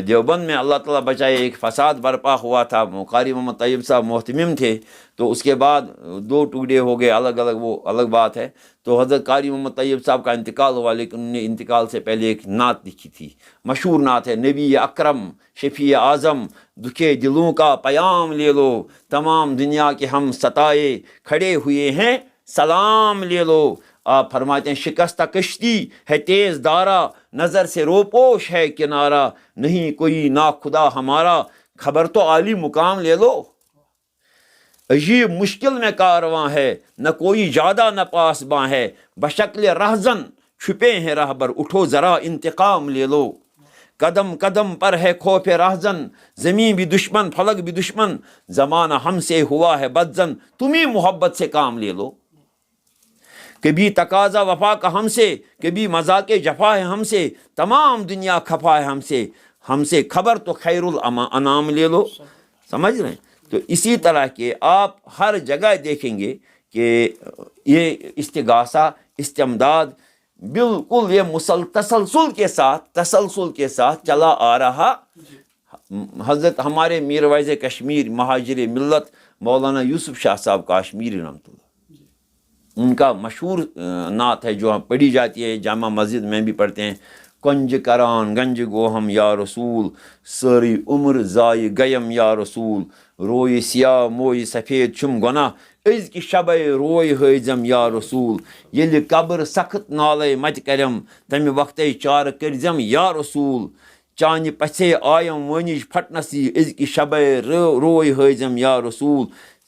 دیوبند میں اللہ تعالیٰ بچائے ایک فساد برپا ہوا تھا، قاری محمد طیب صاحب محتمم تھے، تو اس کے بعد دو ٹکڑے ہو گئے الگ الگ، وہ الگ بات ہے۔ تو حضرت قاری محمد طیب صاحب کا انتقال ہوا، لیکن انہوں نے انتقال سے پہلے ایک نعت لکھی تھی، مشہور نعت ہے، نبی اکرم شفیع اعظم دکھے دلوں کا پیام لے لو، تمام دنیا کے ہم ستائے کھڑے ہوئے ہیں سلام لے لو۔ آپ فرماتے ہیں شکستہ کشتی ہے تیز دارا، نظر سے روپوش ہے کنارہ، نہیں کوئی ناخدا ہمارا، خبر تو عالی مقام لے لو۔ عجیب مشکل میں کارواں ہے، نہ کوئی جادہ نہ پاسباں ہے، بشکل رہزن چھپے ہیں رہبر، اٹھو ذرا انتقام لے لو۔ قدم قدم پر ہے خوف رہزن، زمین بھی دشمن فلک بھی دشمن، زمانہ ہم سے ہوا ہے بدزن، تمہیں محبت سے کام لے لو۔ کبھی تقاضا وفا کا ہم سے، کبھی مذاق جفا ہے ہم سے، تمام دنیا خفا ہے ہم سے خبر تو خیر الانام لے لو۔ سمجھ رہے ہیں؟ تو اسی طرح کے آپ ہر جگہ دیکھیں گے کہ یہ استغاثہ استمداد بالکل یہ تسلسل کے ساتھ چلا آ رہا۔ حضرت ہمارے میر وائز کشمیر مہاجر ملت مولانا یوسف شاہ صاحب کاشمیری رحمۃ اللہ، ان کا مشہور نعت ہے جو پڑھی جاتی ہے، جامع مسجد میں بھی پڑھتے ہیں، کنج کران گنج گو ہم یا رسول، ساری عمر ضائع گیم یا رسول، روئے سیاہ موئے سفید چھم گناہ، از کی شبے روئے حیزم یا رسول، یل قبر سخت نالے مت کرم، تمہ وقتے چار کرزم یا رسول، چانہ پچھے آیم ونج پھٹنسی، از کی شبے روئے حیزم یا رسول،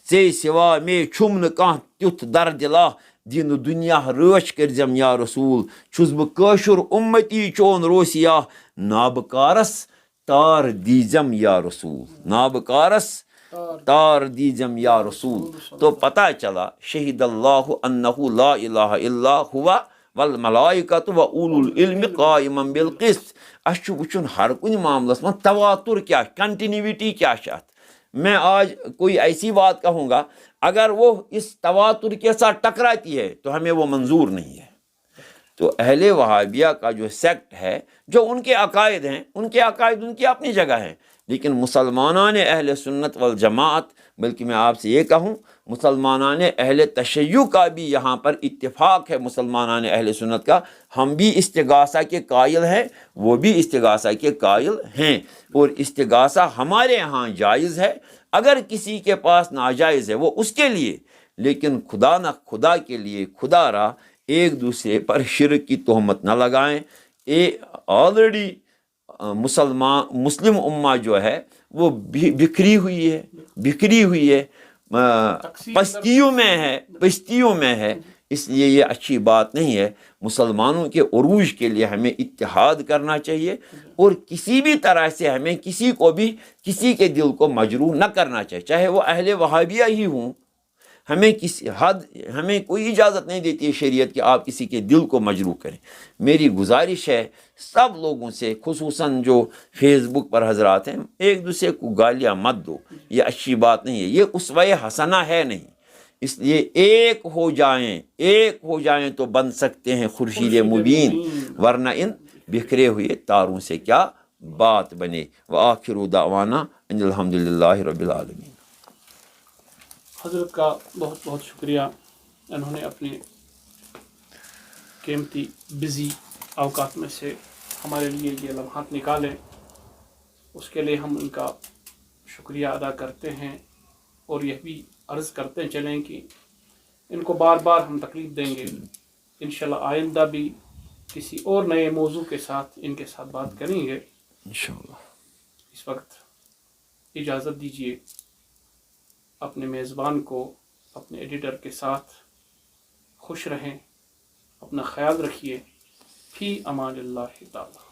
ژے سوا میں چھم نہ کانٛہہ تیُتھ دردِلا، دین دنیا رٲچھ کٔرزم یا رسول، چھُس بہٕ کٲشُر اُمتی چون روسیہ، نابکارس تار دیزم یا رسول، نابکارس تار دیزم یا رسول۔ تو پتہ چلا شہید اللہ انہ لا الہ الا ہوا والملائکۃ واولو العلم قائما بالقسط۔ اس چھُ وٕچھُن ہر کُنہِ معاملس منٛز تواتر کیا، کنٹینیوٹی کیا چھِ اتھ۔ میں آج کوئی ایسی بات کہوں گا، اگر وہ اس تواتر کے ساتھ ٹکراتی ہے تو ہمیں وہ منظور نہیں ہے۔ تو اہل وہابیہ کا جو سیکٹ ہے، جو ان کے عقائد ہیں، ان کے عقائد ان کی اپنی جگہ ہیں، لیکن مسلمانان اہل سنت والجماعت، بلکہ میں آپ سے یہ کہوں مسلمانان اہل تشیع کا بھی یہاں پر اتفاق ہے، مسلمانان اہل سنت کا، ہم بھی استغاثہ کے قائل ہیں، وہ بھی استغاثہ کے قائل ہیں، اور استغاثہ ہمارے ہاں جائز ہے۔ اگر کسی کے پاس ناجائز ہے وہ اس کے لیے، لیکن خدا نہ خدا کے لیے خدا را ایک دوسرے پر شرک کی تہمت نہ لگائیں۔ آلریڈی مسلم امہ جو ہے وہ بکھری ہوئی ہے، پستیوں میں ہے، اس لیے یہ اچھی بات نہیں ہے۔ مسلمانوں کے عروج کے لیے ہمیں اتحاد کرنا چاہیے، اور کسی بھی طرح سے ہمیں کسی کو بھی کسی کے دل کو مجروح نہ کرنا چاہیے، چاہے وہ اہل وہابیہ ہی ہوں۔ ہمیں کوئی اجازت نہیں دیتی ہے شریعت کہ آپ کسی کے دل کو مجروح کریں۔ میری گزارش ہے سب لوگوں سے، خصوصاً جو فیس بک پر حضرات ہیں، ایک دوسرے کو گالیاں مت دو، یہ اچھی بات نہیں ہے، یہ اسوہ حسنہ ہے نہیں۔ اس لیے ایک ہو جائیں تو بن سکتے ہیں خورشید مبین، ورنہ ان بکھرے ہوئے تاروں سے کیا بات بنے۔ وآخر دعوانا ان الحمدللہ رب العالمین۔ حضرت کا بہت بہت شکریہ، انہوں نے اپنے قیمتی بزی اوقات میں سے ہمارے لیے یہ لمحات نکالے، اس کے لیے ہم ان کا شکریہ ادا کرتے ہیں، اور یہ بھی عرض کرتے چلیں کہ ان کو بار بار ہم تکلیف دیں گے، انشاءاللہ آئندہ بھی کسی اور نئے موضوع کے ساتھ ان کے ساتھ بات کریں گے انشاءاللہ۔ اس وقت اجازت دیجیے، اپنے میزبان کو اپنے ایڈیٹر کے ساتھ خوش رہیں، اپنا خیال رکھیے، فی امان اللہ تعالی۔